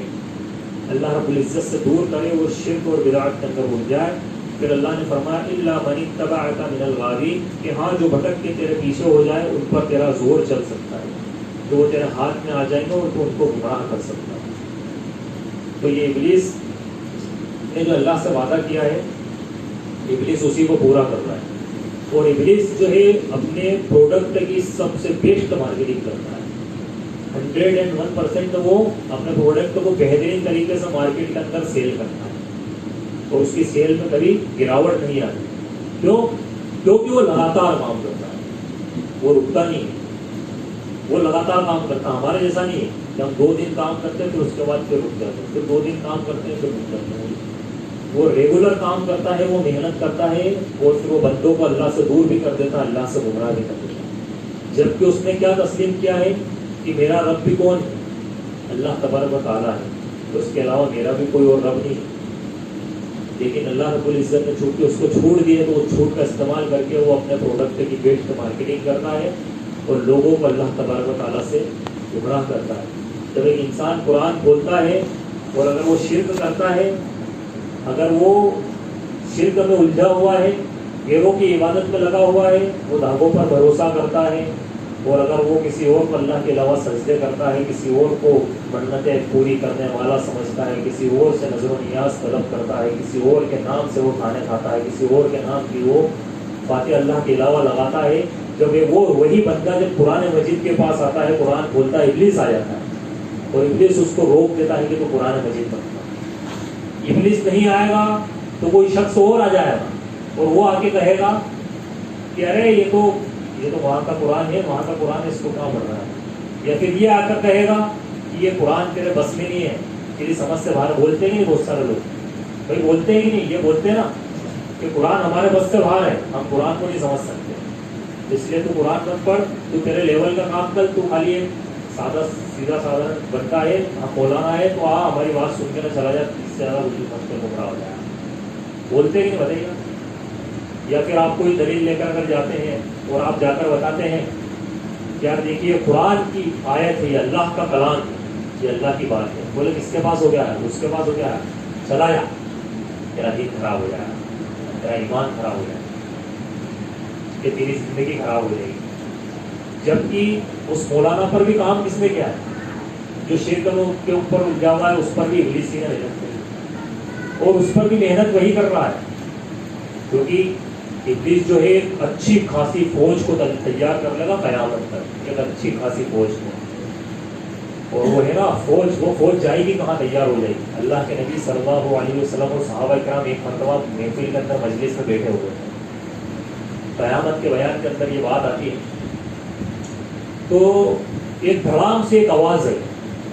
S1: اللہ رب العزت سے دور کرے، وہ شرک اور بدعت کے اندر اڑ جائے۔ پھر اللہ نے فرمایا الا من اتبعک من الغاوین، کہ ہاں جو بھٹک کے تیرے پیچھے ہو جائے ان پر تیرا زور چل سکتا ہے، تو وہ تیرے ہاتھ میں آ جائیں گے اور تو ان کو گمراہ کر سکتا ہے۔ تو یہ ابلیس نے جو اللہ سے وعدہ کیا ہے، ابلیس اسی کو پورا کر رہا ہے، اور ابلیس جو ہے اپنے پروڈکٹ کی سب سے بیسٹ مارکیٹنگ کرتا ہے۔ 101% وہ اپنے پروڈکٹ کو بہترین طریقے سے مارکیٹ کے اندر سیل کرتا ہے، اور اس کی سیل میں کبھی گراوٹ نہیں آتی۔ کیوں؟ کیونکہ وہ لگاتار کام کرتا ہے، وہ رکتا نہیں ہے، وہ لگاتار کام کرتا ہے۔ ہمارے جیسا نہیں ہے کہ ہم 2 دن کام کرتے ہیں پھر اس کے بعد پھر رک جاتے ہیں، پھر 2 دن کام کرتے ہیں پھر رک جاتے ہیں۔ وہ ریگولر کام کرتا ہے، وہ محنت کرتا ہے، اور پھر وہ بندوں کو اللہ سے دور بھی کر دیتا ہے، اللہ سے گمراہ بھی کر دیتا ہے۔ جبکہ اس نے کیا تسلیم کیا ہے کہ میرا رب بھی کون ہے؟ اللہ تبارک و تعالیٰ ہے، تو اس کے علاوہ میرا بھی کوئی اور رب نہیں ہے۔ لیکن اللہ رب العزت نے چونکہ اس کو چھوڑ دیے تو وہ چھوٹ کا استعمال کر کے وہ اپنے پروڈکٹ کی بیسٹ مارکیٹنگ کرتا ہے اور لوگوں کو اللہ تبارک و تعالیٰ سے گمراہ کرتا ہے۔ جب ایک انسان قرآن بولتا ہے اور اگر وہ شرک کرتا ہے، اگر وہ شرک میں الجھا ہوا ہے، غیروں کی عبادت میں لگا ہوا ہے، وہ دھاگوں پر بھروسہ کرتا ہے، اور اگر وہ کسی اور کو اللہ کے علاوہ سجدے کرتا ہے، کسی اور کو منتیں پوری کرنے والا سمجھتا ہے، کسی اور سے نظر و نیاز طلب کرتا ہے، کسی اور کے نام سے وہ کھانے کھاتا ہے، کسی اور کے نام کی وہ باتیں اللہ کے علاوہ لگاتا ہے، جب وہ وہی بندہ جب قرآن مجید کے پاس آتا ہے، قرآن بولتا ہے، ابلیس آ جاتا ہے اور ابلیس اس کو روک دیتا ہے کہ تو قرآن مجید پڑھتا۔ ابلیس نہیں آئے گا تو کوئی شخص اور آ جائے گا اور وہ آ کے کہے گا کہ ارے یہ تو وہاں کا قرآن ہے، وہاں کا قرآن اس کو کہاں پڑھ رہا ہے، یا پھر یہ آ کر کہے گا کہ یہ قرآن تیرے بس میں نہیں ہے، تیری سمجھ سے باہر۔ بولتے ہی نہیں بہت سارے لوگ، بھائی بولتے ہی نہیں، یہ بولتے ہیں نا کہ قرآن ہمارے بس سے باہر ہے، ہم قرآن کو نہیں سمجھ سکتے، اس لیے تو قرآن مت پڑھ، تو تیرے لیول کا کام کر، تو خالی ایک سیدھا سادہ بنتا ہے، ہم مولانا ہے تو ہماری بات سن کے نہ چلا جائے، اس سے زیادہ وجود مت کر گمراہ ہو جائے۔ بولتے ہی نہیں، بتائیے گا۔ یا پھر آپ کوئی دلیل لے کر اگر جاتے ہیں اور آپ جا کر بتاتے ہیں کہ یار دیکھیے قرآن کی آیت ہے، یہ اللہ کا کلام ہے، یہ اللہ کی بات ہے، بولے کس کے پاس ہو گیا ہے؟ اس کے پاس ہو گیا ہے، چلا جا، تیرا دین خراب ہو جائے گا، تیرا ایمان خراب ہو جائے گا۔ کہ تیری زندگی خراب ہو جائے گی. جبکہ اس مولانا پر بھی کام کس نے کیا ہے؟ جو شرک کے اوپر الجھا ہوا ہے اس پر بھی ابلیس ہی نے محنت کی اور اس پر بھی محنت وہی کر رہا ہے. کیونکہ ابلیس جو ہے ایک اچھی خاصی فوج کو تیار کر لے گا قیامت تک، ایک اچھی خاصی فوج کو. اور وہ ہے نا فوج، وہ فوج جائے گی کہاں؟ تیار ہو جائے گی. اللہ کے نبی صلی اللہ علیہ وسلم اور صحابہ کرام ایک مرتبہ محفل کے اندر مجلس میں بیٹھے ہوئے تھے. قیامت کے بیان کے اندر یہ بات آتی ہے تو ایک دھڑام سے ایک آواز ہے.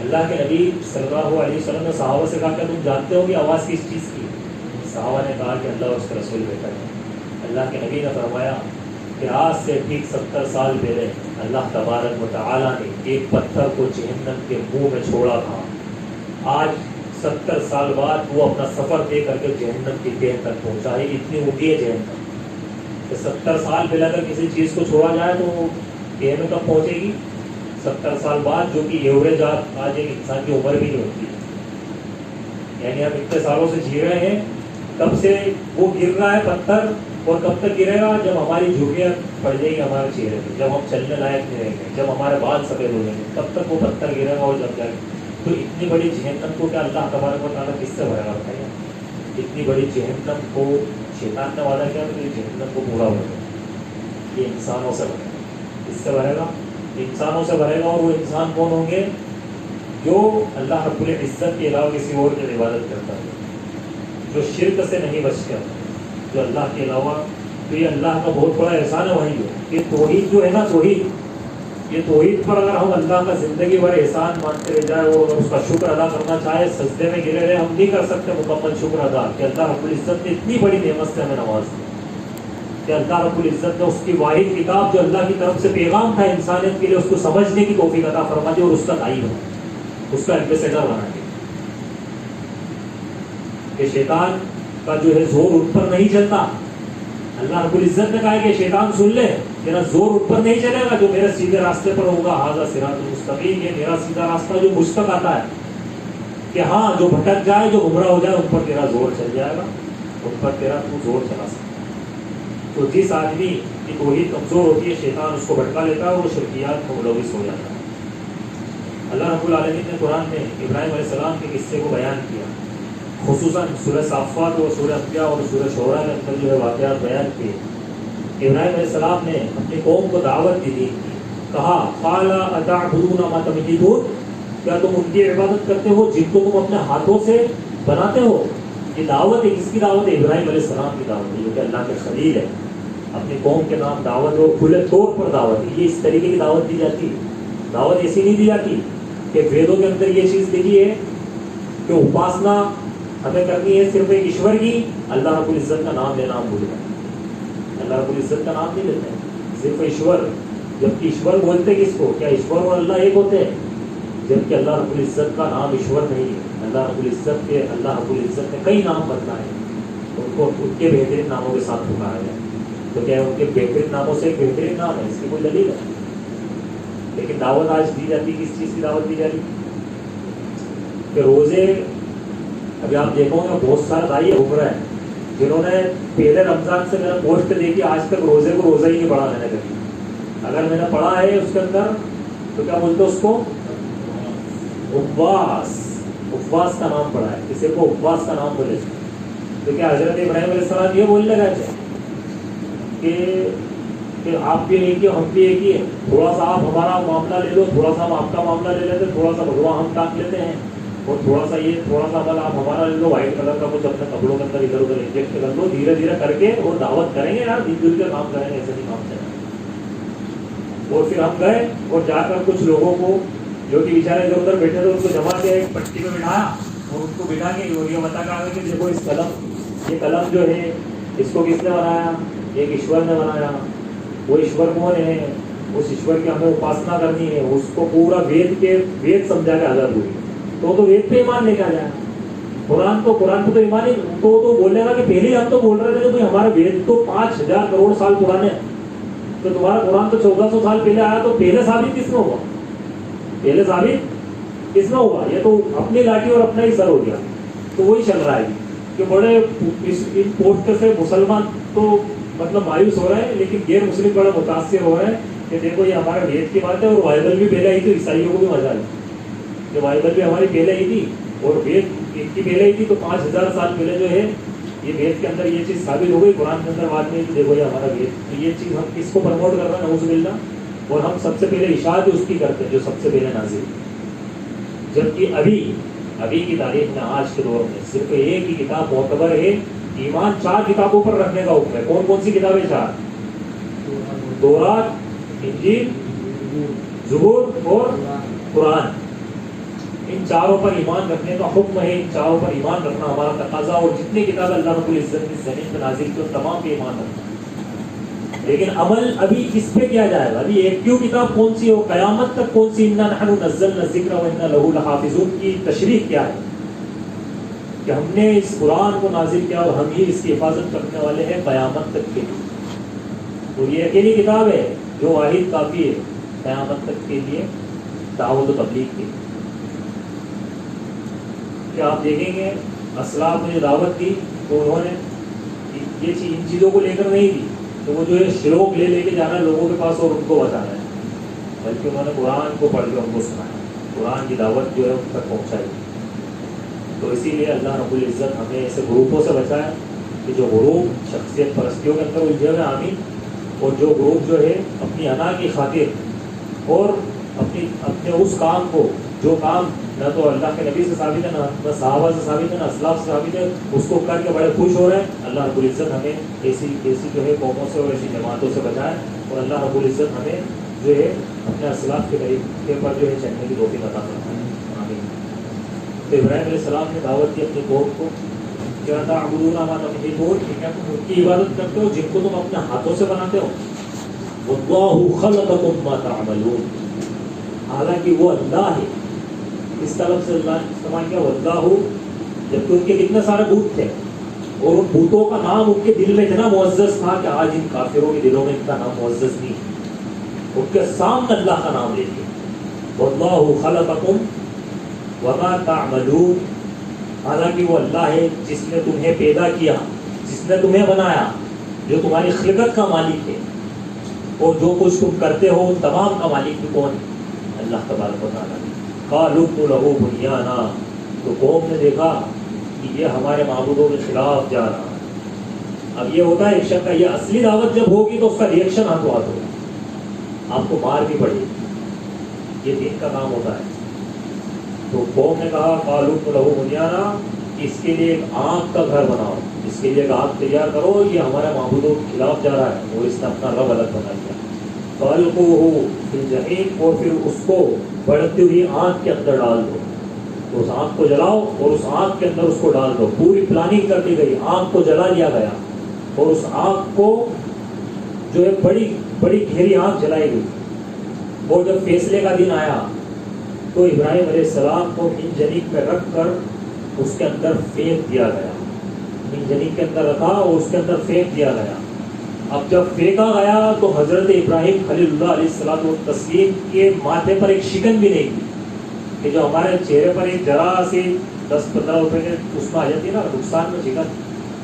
S1: اللہ کے نبی صلی اللہ علیہ وسلم نے صحابہ سے کہا کہ تم جانتے ہو کہ آواز کس چیز کی؟ صحابہ نے کہا کہ اللہ اور اس کے رسول بہتر ہے. اللہ کے نبی نے فرمایا کہ آج سے ٹھیک 70 سال پہلے اللہ تبارک و تعالیٰ نے ایک پتھر کو جہنم کے منہ میں چھوڑا تھا. آج 70 سال بعد وہ اپنا سفر طے کر کے جہنم کی تہہ تک پہنچا ہے. اتنی اونچی ہے جہنم کہ 70 سال پہلے اگر کسی چیز کو چھوڑا جائے تو وہ تہہ میں کب پہنچے گی؟ 70 سال بعد، جو کہ ایوریج آج ایک انسان کی عمر بھی نہیں ہوتی. یعنی ہم اتنے سالوں سے جی رہے ہیں، کب سے وہ گر رہا ہے پتھر اور کب تک گرے گا؟ جب ہماری جھوٹیاں پڑ جائے گی ہمارے چہرے پہ، جب ہم چلنے لائق نہیں رہیں گے، جب ہمارے بال سفید ہو جائیں گے، تب تک وہ پتھر گرے گا اور جب جائے گا. تو اتنی بڑی جہنم کو کیا اللہ تبارک و تعالیٰ کس سے بھرے گا بتائیے؟ اتنی بڑی جہنم کو شیطان نے وعدہ کیا کہ جہنم کو پورا بھرے گا. یہ انسانوں سے بھرے گا. کس سے بھرے گا؟ انسانوں سے بھرے گا. اور وہ انسان کون ہوں گے؟ جو اللہ رب العزت کے علاوہ کسی اور کی عبادت کرتا ہے، جو شرک سے نہیں بچتے، جو اللہ کے علاوہ. تو یہ اللہ کا بہت بڑا احسان ہے. وہی ہے یہ توحید جو ہے نا، توحید، یہ توحید پر اگر ہم اللہ کا زندگی بھر احسان مانتے رہ جائے اور اس کا شکر ادا کرنا چاہے، سجدے میں گرے رہے، ہم نہیں کر سکتے مکمل شکر ادا کہ اللہ رب العزت نے اتنی بڑی نعمت سے ہمیں نواز دی، کہ اللہ رب العزت نے اس کی واحد کتاب جو اللہ کی طرف سے پیغام تھا انسانیت کے لیے، اس کو سمجھنے کی توفیق عطا فرما دی اور اس کا داعی بنا، اس کا ایمبیسیڈر بنا دیا. کہ شیطان کا جو ہے زور ان پر نہیں چلتا. اللہ رب العزت نے کہا ہے کہ شیطان سن لے، میرا زور ان پر نہیں چلے گا، جو میرے سیدھے راستے پر ہوگا. ھذا صراط مستقیم، یہ میرا سیدھا راستہ جو مجھ تک آتا ہے. کہ ہاں جو بھٹک جائے، جو گمراہ ہو جائے، ان پر تیرا زور چل جائے گا، ان پر تیرا تو زور چلا سکتا. تو جس آدمی کی توحید کمزور ہوتی ہے، شیطان اس کو بھٹکا لیتا ہے اور وہ شرکیات کو ملوث ہو جاتا ہے. اللہ رب العالمین نے قرآن میں ابراہیم علیہ السلام کے قصے کو بیان کیا، خصوصاً سورہ صافات اور سورہ انبیاء اور سورہ شعراء کے اندر جو ہے واقعات بیان کیے. ابراہیم علیہ السلام نے اپنی قوم کو دعوت دی، کہا قال اتعبدون ما تنحتون، کیا تم ان کی عبادت کرتے ہو جن کو تم اپنے ہاتھوں سے بناتے ہو؟ یہ دعوت ہے، کس کی دعوت ہے؟ ابراہیم علیہ السلام کی دعوت ہے، جو کہ اللہ کے خلیل ہے. اپنی قوم کے نام دعوت ہو، کھلے طور پر دعوت ہے. یہ اس طریقے کی دعوت دی جاتی ہے. دعوت ایسی نہیں دی جاتی کہ ویدوں کے اندر یہ چیز لکھی ہے کہ اپاسنا ہمیں کرنی ہے صرف ایک ایشور کی، اللہ رب العزت کا نام لینا ہم بھول گئے. اللہ رب العزت کا نام نہیں لیتے ہیں، صرف ایشور. جبکہ ایشور بولتے کس کو؟ کیا ایشور اور اللہ ایک ہوتے ہیں؟ جبکہ اللہ رب العزت کا نام ایشور نہیں ہے. اللہ رب العزت نے کئی نام بتلائے، ان کو ان کے بہترین ناموں کے ساتھ پکارا جائے. تو کیا ان کے بہترین ناموں سے ایک بہترین نام ہے؟ اس کی کوئی دلیل ہے؟ لیکن دعوت آج دی جاتی، کس چیز کی دعوت دی جاتی؟ کہ روزے، ابھی آپ دیکھو گے بہت سارے بھائی گھوم رہے ہیں جنہوں نے پہلے رمضان سے میرا پوسٹ دیکھی، آج تک روزے کو روزہ ہی نہیں پڑھا میں نے کبھی. اگر میں نے پڑھا ہے اس کے اندر تو کیا بولتے اس کو؟ اپواس کا نام پڑھا ہے. کسی کو اپواس کا نام بولے تو کیا حضرت ابراہیم علیہ السلام یہ بولنے لگا تھے کہ آپ بھی ایک ہی ہم بھی ایک ہی ہے، تھوڑا سا آپ ہمارا معاملہ لے لو، تھوڑا سا ہم آپ کا معاملہ لے لیتے، تھوڑا سا بھگوا ہم ٹانک لیتے ہیں، اور تھوڑا سا یہ تھوڑا سا عمل آپ ہمارا لے لو، وائٹ کلر کا کچھ اپنے کپڑوں کے اندر ادھر ادھر انجیکٹ کر لو. دھیرے دھیرے کر کے اور دعوت کریں گے یار، دل کے کام کریں گے، ایسے نہیں کام چلیں. اور پھر ہم گئے اور جا کر کچھ لوگوں کو جو کہ بیچارے ادھر ادھر بیٹھے تھے ان کو جمع کیا، ایک پٹی پہ بٹھایا اور ان کو بٹھا کے یہ بتا کہا کہ دیکھو اس قلم، یہ قلم جو ہے اس کو کس نے بنایا؟ ایک ایشور نے بنایا. وہ ایشور کون ہے؟ اس ایشور کی ہمیں اپاسنا کرنی ہے. اس کو پورا وید سمجھا کے آزاد ہوئی. تو وید پہ ایمان لے کے آ جائے. قرآن پہ تو ایمان ہی تو بولنے گا کہ پہلے ہم تو بول رہے تھے کہ بھائی ہمارے وید تو 5000 کروڑ سال پرانے ہیں، تو تمہارا قرآن تو 1400 سال پہلے آیا، تو پہلے ثابت کس میں ہوا؟ پہلے ثابت کس میں ہوا؟ یہ تو اپنی لاٹھی اور اپنا ہی سر ہو گیا. تو وہی چل رہا ہے کہ بڑے ان پوسٹ سے مسلمان تو مطلب مایوس ہو رہے ہیں، لیکن غیر مسلم بڑا متاثر ہو رہے ہیں کہ دیکھو یہ ہمارا وید کی بات ہے، اور بائبل بھی پہلے آئی تو عیسائیوں کو بھی مزہ آئی کہ بائبل بھی ہماری پہلے آئی تھی اور وید ان کی پہلے آئی تھی، تو 5000 سال پہلے جو ہے یہ وید کے اندر یہ چیز ثابت ہو گئی، قرآن کے اندر بعد میں دیکھو یہ ہمارا وید، تو یہ چیز ہم کس کو پروموٹ کر رہے ہیں؟ نعوذ باللہ، اور ہم سب سے پہلے اشاعت اس کی کرتے ہیں جو سب سے پہلے نازل، جبکہ ابھی کی تاریخ میں آج کے دور میں صرف ایک ہی کتاب معتبر ہے، ایمان 4 کتابوں پر رکھنے کا حکم ہے۔ کون کون سی کتابیں؟ 4، تورات، انجیل، زبور اور قرآن، ان چاروں پر ایمان رکھنے کا حکم ہے، ان چاروں پر ایمان رکھنا ہمارا تقاضا، اور جتنی کتاب اللہ رب العزت نے زمین پہ نازل کی تمام پہ ایمان رکھنا۔ لیکن عمل ابھی کس پہ کیا جائے گا؟ ابھی ایک کیوں کتاب کون سی ہو، قیامت تک کون سی، انا نحن نزلنا الذکر وانا لہ لحافظون کی تشریح کیا ہے کہ ہم نے اس قرآن کو نازل کیا اور ہم ہی اس کی حفاظت کرنے والے ہیں قیامت تک کے لیے۔ تو یہ اکیلی کتاب ہے جو واحد کافی ہے قیامت تک کے لیے دعوت و تبلیغ کی۔ کہ آپ دیکھیں گے اسلاف نے جو دعوت دی تو انہوں نے یہ چیز ان چیزوں کو لے کر نہیں دی، تو وہ جو ہے شلوک لے کے جانا ہے لوگوں کے پاس اور ان کو بتانا ہے، بلکہ انہوں نے قرآن کو پڑھ کے ان کو سنایا، قرآن کی دعوت جو ہے ان تک پہنچائی۔ تو اسی لیے اللہ رب العزت ہمیں ایسے گروپوں سے بچایا کہ جو گروپ شخصیت پرستیوں کے اندر الجھے ہوئے، آمین، اور جو گروپ جو ہے اپنی انا کی خاطر اور اپنے اس کام کو جو کام نہ تو اللہ کے نبی سے ثابت ہے، نہ صحابہ سے ثابت ہے، نہ اسلاف سے ثابت ہے، اس کو کر کے بڑے خوش ہو رہے ہیں۔ اللہ رب العزت ہمیں ایسی جو ہے قوموں سے اور ایسی جماعتوں سے بچائے، اور اللہ رب العزت ہمیں جو ہے اپنے اسلاف کے طریقے پر جو ہے چلنے کی توفیق عطا فرمائے، آمین۔ تو ابراہیم علیہ السلام نے دعوت دی اپنی قوم کو، کیا تعبدون ما تنحتون، کیا تم ان کی عبادت کرتے ہو جن کو تم اپنے ہاتھوں سے بناتے ہو، واللہ خلقکم ما تعملون، حالانکہ وہ اللہ ہے۔ اس طرف سے اللہ نے استعمال کیا واللہ، جبکہ ان کے کتنے سارے بت تھے اور ان بتوں کا نام ان کے دل میں اتنا معزز تھا کہ آج ان کافروں کے دلوں میں ان کا نام معزز نہیں، ان کے سامنے اللہ کا نام لے لیا، واللہ خلقکم وما تعملون، حالانکہ وہ اللہ ہے جس نے تمہیں پیدا کیا، جس نے تمہیں بنایا، جو تمہاری خلقت کا مالک ہے، اور جو کچھ تم کرتے ہو ان تمام کا مالک بھی کون ہے؟ اللہ تبارک و تعالیٰ۔ قالوا ابنوا له بنیانا، تو قوم نے دیکھا کہ یہ ہمارے معبودوں کے خلاف جا رہا ہے۔ اب یہ ہوتا ہے ایک شخص کا یہ اصلی دعوت جب ہوگی تو اس کا ریئیکشن ہاتھوں ہاتھ ہوگا، آپ کو مار بھی پڑے گی، یہ دین کا کام ہوتا ہے۔ تو قوم نے کہا قالوا ابنوا له بنیانا، اس کے لیے ایک آگ کا گھر بناؤ، اس کے لیے ایک آگ تیار کرو، یہ ہمارے معبودوں کے خلاف جا رہا ہے، اور اس نے اپنا رب الگ بنا دیا۔ فَأَلْقُوهُ فِي الْجَحِيمِ، اور پھر اس کو بڑھتی ہوئی آگ کے اندر ڈال دو، تو اس آگ کو جلاؤ اور اس آگ کے اندر اس کو ڈال دو۔ پوری پلاننگ کر دی گئی، آگ کو جلا لیا گیا، اور اس آگ کو جو ہے بڑی گہری آگ جلائی گئی۔ وہ جب فیصلے کا دن آیا تو ابراہیم علیہ السلام کو منجنیق میں رکھ کر اس کے اندر پھینک دیا گیا، منجنیق کے اندر رکھا اور اس کے اندر پھینک دیا گیا۔ اب جب پھینکا گیا تو حضرت ابراہیم خلیل اللہ علیہ الصلوۃ والتسلیم کے ماتھے پر ایک شکن بھی نہیں تھی، کہ جو ہمارے چہرے پر ایک ذرا سی 10-15 روپے کے اس میں آ جاتی ہے نا نقصان میں شکن،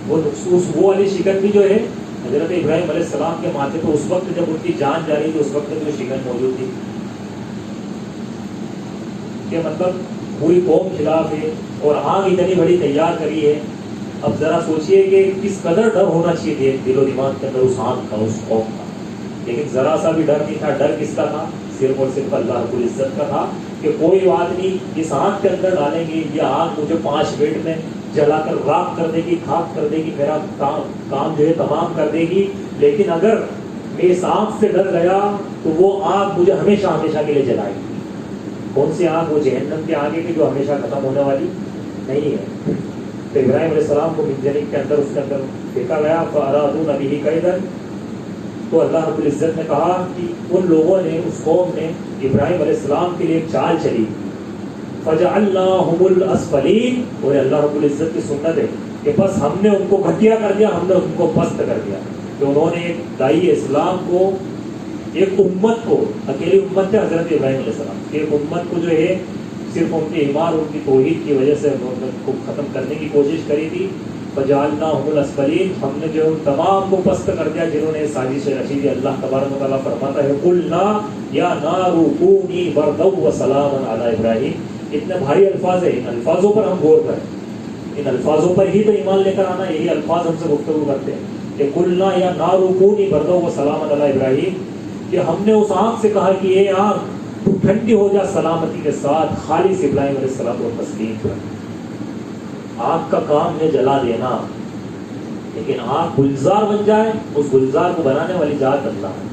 S1: وہ والی شکن بھی جو ہے حضرت ابراہیم علیہ السلام کے ماتھے پہ اس وقت جب ان کی جان جا رہی تھی اس وقت جو شکن موجود تھی، کہ مطلب پوری قوم خلاف ہے اور آگ اتنی بڑی تیار کری ہے۔ اب ذرا سوچئے کہ کس قدر ڈر ہونا چاہیے دل و دماغ کے اندر اس آگ کا، اس قوم کا، لیکن ذرا سا بھی ڈر نہیں تھا۔ ڈر کس کا تھا؟ صرف اور صرف اللہ رب العزت کا تھا کہ کوئی بات نہیں، اس آگ کے اندر ڈالیں گے، یہ آگ مجھے 5 منٹ میں جلا کر راکھ کر دے گی، خاک کر دے گی، میرا کام جو ہے تمام کر دے گی، لیکن اگر میں اس آگ سے ڈر گیا تو وہ آگ مجھے ہمیشہ ہمیشہ کے لیے جلائے گی۔ کون سی آگ؟ وہ جہنم کی آگ ہے کہ جو ہمیشہ ختم ہونے والی نہیں ہے۔ تو ابراہیم علیہ السلام کو منجنیق کے اندر اس کے اندر پھینکا گیا، فَأَرَادُوا بِهِ كَيْدًا، تو اللہ رب العزت نے کہا کہ ان لوگوں نے، اس قوم نے ابراہیم علیہ السلام کے لیے ایک چال چلی، فَجَعَلْنَاهُمُ الْأَسْفَلِينَ، اور اللہ رب العزت کی سنت ہے کہ بس ہم نے ان کو گھٹیا کر دیا، ہم نے ان کو پست کر دیا۔ کہ انہوں نے ایک دائی اسلام کو، ایک امت کو، اکیلی امت تھے حضرت ابراہیم علیہ السلام، ایک امت کو جو ہے صرف ان کے ایمان اور ان کی توحید کی وجہ سے انہوں نے کو ختم کرنے کی کوشش کری تھی، فجعلناهم الاسفلین، ہم نے جو تمام کو پست کر دیا جنہوں نے سازش رچی تھی. اللہ تبارک و تعالیٰ فرماتا ہے قلنا یا نار کونی بردا وسلاما علی ابراہیم. اتنے بھاری الفاظ ہیں، ان الفاظوں پر ہم غور کریں، ان الفاظوں پر ہی تو ایمان لے کر آنا. یہی الفاظ ہم سے گفتگو کرتے ہیں کہ قلنا یا نار کونی بردا وسلاما علی ابراہیم، کہ ہم نے اس آگ سے کہا کہ یہ آگ تو ٹھنڈی ہو جا سلامتی کے ساتھ خالص ابراہیم علیہ السلام و تسلیم پر. آگ کا کام ہے جلا دینا، لیکن آگ گلزار بن جائے، اس گلزار کو بنانے والی ذات اللہ ہے.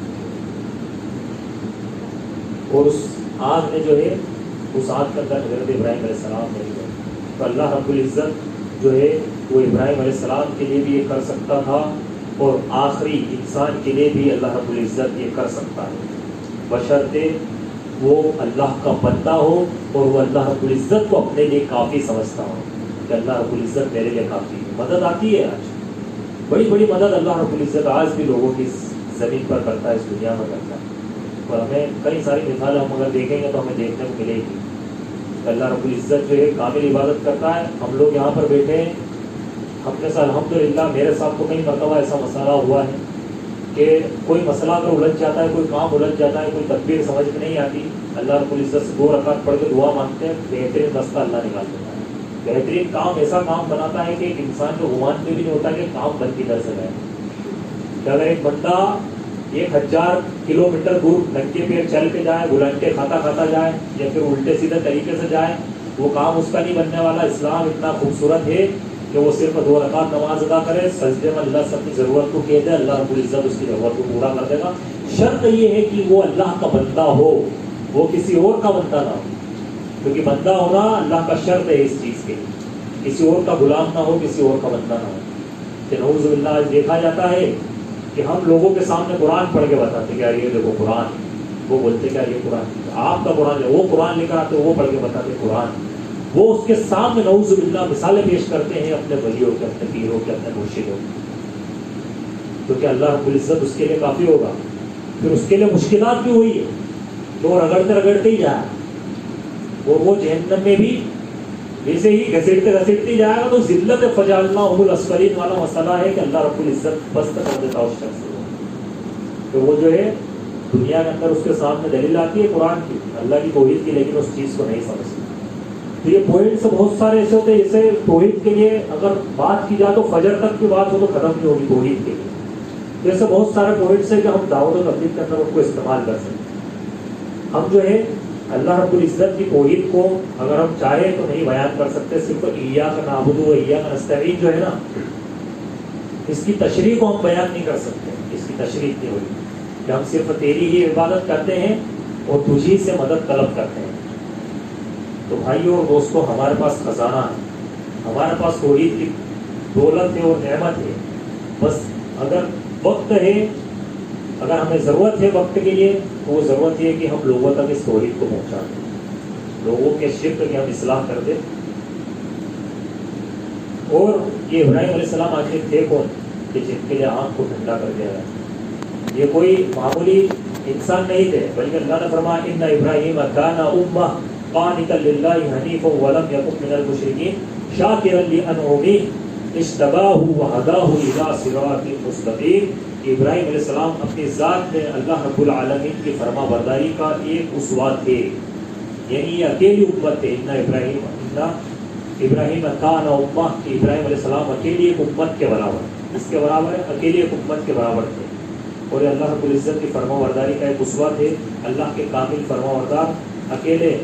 S1: اور اس آگ نے جو ہے اس آگ کے اندر حضرت ابراہیم علیہ السلام نے جو، تو اللہ رب العزت جو ہے وہ ابراہیم علیہ السلام کے لیے بھی یہ کر سکتا تھا اور آخری انسان کے لیے بھی اللہ رب العزت یہ کر سکتا ہے، بشرطے وہ اللہ کا بندہ ہو اور وہ اللہ رب العزت کو اپنے لیے کافی سمجھتا ہو کہ اللہ رب العزت میرے لیے کافی ہے. مدد آتی ہے آج، بڑی بڑی مدد اللہ رب العزت آج بھی لوگوں کی زمین پر کرتا ہے، اس دنیا میں کرتا ہے. اور ہمیں کئی ساری مثالیں ہم اگر دیکھیں گے تو ہمیں دیکھنے کو ملے گی. اللہ رب العزت جو ہے کامل عبادت کرتا ہے. ہم لوگ یہاں پر بیٹھے ہیں، ہم نے الحمدللہ میرے ساتھ تو کئی مرتبہ ایسا مسئلہ ہوا ہے کہ کوئی مسئلہ اگر الجھ جاتا ہے، کوئی کام الجھ جاتا ہے، کوئی تدبیر سمجھ میں نہیں آتی، اللہ رب العزت سے 2 رکعت پڑھ کے دعا مانگتے ہیں، بہترین رستہ اللہ نکال دیتا ہے. بہترین کام ایسا کام بناتا ہے کہ ایک انسان کو گمان میں بھی نہیں ہوتا کہ کام بند کی طرح سے جائے. کہ اگر ایک بندہ 1000 کلومیٹر دور ننگے پیر چل کے جائے، گلنٹے کھاتا کھاتا جائے یا پھر الٹے سیدھے طریقے سے جائے، وہ کام اس کا نہیں بننے والا. اسلام اتنا خوبصورت ہے کہ وہ صرف 2 رکعت نماز ادا کرے، سجدے میں اللہ سے اپنی ضرورت کو کہہ دے، اللہ رب العزت اس کی ضرورت کو پورا کر دے گا. شرط یہ ہے کہ وہ اللہ کا بندہ ہو، وہ کسی اور کا بندہ نہ ہو. کیونکہ بندہ ہونا اللہ کا شرط ہے اس چیز کے، کسی اور کا غلام نہ ہو، کسی اور کا بندہ نہ ہو. کہ نعوذ باللہ دیکھا جاتا ہے کہ ہم لوگوں کے سامنے قرآن پڑھ کے بتاتے کہ یار یہ دیکھو قرآن، وہ بولتے کہ یار یہ قرآن، آپ کا قرآن ہے، وہ قرآن لے کر آتے وہ پڑھ کے بتاتے قرآن. وہ اس کے سامنے نعوذ باللہ مثالیں پیش کرتے ہیں اپنے ولیوں کے، اپنے پیروں کے، اپنے مرشدوں کے. تو کیا اللہ رب العزت اس کے لیے کافی ہوگا؟ پھر اس کے لیے مشکلات بھی ہوئی ہے تو رگڑتے رگڑتے ہی جائے، اور وہ جہنم میں بھی جیسے ہی گھسیٹتے گھسیٹتے جائے گا. تو ذلت فجعلناهم الاسفلین والا مسئلہ ہے کہ اللہ رب العزت پست کر دیتا اس شخص کو. تو وہ جو ہے دنیا کے اندر اس کے سامنے دلیل آتی ہے قرآن کی، اللہ کی توحید کی، لیکن اس چیز کو نہیں سمجھتا. تو یہ پوائنٹس بہت سارے ایسے ہوتے ہیں جیسے توحید کے لیے اگر بات کی جائے تو فجر تک کی بات ہو تو ختم نہیں ہوگی توحید کے لیے. جیسے بہت سارے پوائنٹس ہیں کہ ہم دعوت و تبلیغ کے اندر ان کو استعمال کر سکتے ہیں. ہم جو ہے اللہ رب العزت کی توحید کو اگر ہم چاہیں تو نہیں بیان کر سکتے. صرف ایاک نعبد و ایاک نستعین جو ہے نا، اس کی تشریح کو ہم بیان نہیں کر سکتے. اس کی تشریح نہیں ہوئی کہ ہم صرف تیری ہی عبادت کرتے ہیں اور تجھی سے مدد طلب کرتے ہیں. تو بھائیوں اور دوستوں، ہمارے پاس خزانہ ہے، ہمارے پاس توحید کی دولت ہے اور نعمت ہے. بس اگر وقت ہے، اگر ہمیں ضرورت ہے وقت کے لیے، تو وہ ضرورت یہ ہے کہ ہم لوگوں تک اس توحید کو پہنچا دیں، لوگوں کے شرک کی ہم اصلاح کر دیں. اور یہ ابراہیم علیہ السلام آخر تھے کون کہ جن کے لیے آنکھ کو ٹھنڈا کر دیا گیا؟ یہ کوئی معمولی انسان نہیں تھے، بلکہ اللہ نے فرمایا ان ابراہیم کان امہ قانتا للہ حنیفا ولم یکن من المشرکین شاکرا لانعمہ اجتباہ وہداہ الی صراط مستقیم. ابراہیم علیہ السلام اپنی ذات میں اللہ رب العالمین کی فرما برداری کا ایک اسوہ تھے، یعنی یہ اکیلی امت تھے. ان ابراہیم کان امہ، کہ ابراہیم علیہ السلام اکیلی ایک امت کے برابر، اس کے برابر ہے، اکیلی ایک امت کے برابر تھے. اور یہ اللہ رب العزت کی فرما برداری کا ایک اسوہ تھے. اللہ کے کامل فرما بردار، اکیلے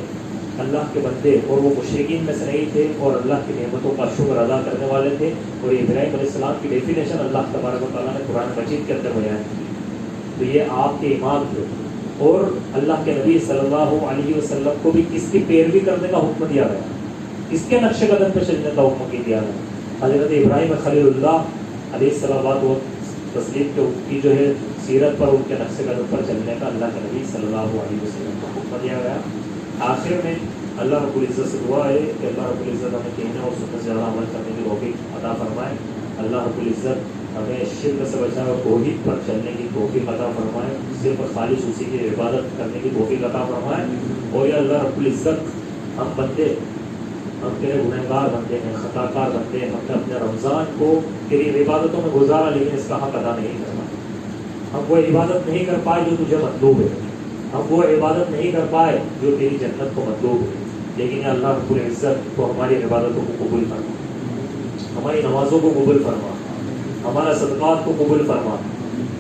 S1: اللہ کے بندے، اور وہ مشرکین میں سے نہیں تھے، اور اللہ کی نعمتوں کا شکر ادا کرنے والے تھے. اور ابراہیم علیہ السلام کی ڈیفینیشن اللہ تبارک و تعالیٰ نے قرآن مجید کے اندر بیان کی. تو یہ آپ کے امام تھے، اور اللہ کے نبی صلی اللہ علیہ وسلم کو بھی کس کی پیروی کرنے کا حکم دیا گیا، کس کے نقش قدم پہ چلنے کا حکم دیا گیا؟ حضرت ابراہیم خلیل اللہ علیہ السلام و تسلیم کی جو ہے سیرت پر، ان کے نقش قدم پر چلنے کا اللہ کے نبی صلی اللہ علیہ وسلم کو حکم دیا گیا. آخر میں اللہ رب العزت سے دعا ہے کہ اللہ رب العزت ہمیں کہنے اور سنت سے زیادہ عمل کرنے کی توفیق عطا فرمائے. اللہ رب العزت ہمیں شرک سے بچائے اور توحید پر چلنے کی توفیق عطا فرمائے، صرف خالص اسی کی عبادت کرنے کی توفیق عطا فرمائے. اور یہ اللہ رب العزت ہم بندے ہم تیرے گنہگار بندے ہیں، خطا کار بندے ہیں، ہم نے اپنے رمضان کو تیری عبادتوں میں گزارا لیکن اس کا حق ادا نہیں کر پائے. ہم وہ عبادت نہیں کر پائے جو تجھے مطلوب ہے، ہم وہ عبادت نہیں کر پائے جو تیری جنت کو مطلوب ہے. لیکن یا اللہ رب العزت تو ہماری عبادتوں کو قبول فرما، ہماری نمازوں کو قبول فرما، ہمارا صدقات کو قبول فرما،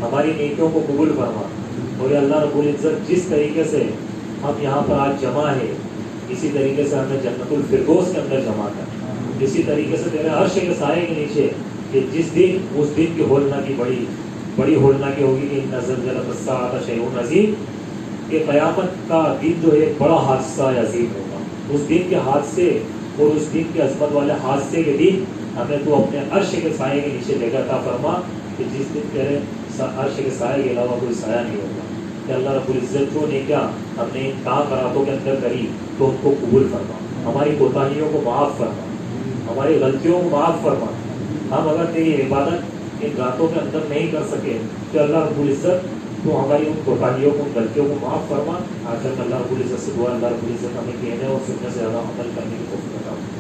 S1: ہماری نیکیوں کو قبول فرما. اور یا اللہ رب العزت جس طریقے سے ہم یہاں پر آج جمع ہیں، اسی طریقے سے ہمیں جنت الفردوس کے اندر جمع کر، اسی طریقے سے تیرے عرش کے سائے کے نیچے، کہ جس دن اس دن کی ہولنا کی بڑی ہولنا کی ہوگی کہ ان زلزلۃ الساعۃ شیء عظیم، کہ قیامت کا دن جو ہے ایک بڑا حادثہ عظیم ہوگا. اس دن کے حادثے اور اس دن کے عظمت والے حادثے کے دن ہمیں تو اپنے عرش کے سائے کے نیچے جگہ عطا فرما، کہ جس دن تیرے عرش کے سائے کے علاوہ کوئی سایہ نہیں ہوگا. کہ اللہ رب العزت جو نے کیا ہم نے ان کام راتوں کے اندر کری تو ان کو قبول فرما، ہماری کوتاہیوں کو معاف فرما، ہماری غلطیوں کو معاف فرما. ہم اگر تیری عبادت ان راتوں کے اندر نہیں کر سکے تو اللہ رب العزت تو ہماری ان کوتاہیوں کو، ان غلطیوں کو معاف فرما. آخر میں اللہ رب العزت سے دعا، اللہ رب العزت ہمیں کہنے اور سننے سے زیادہ عمل کرنے کی توفیق عطا فرما.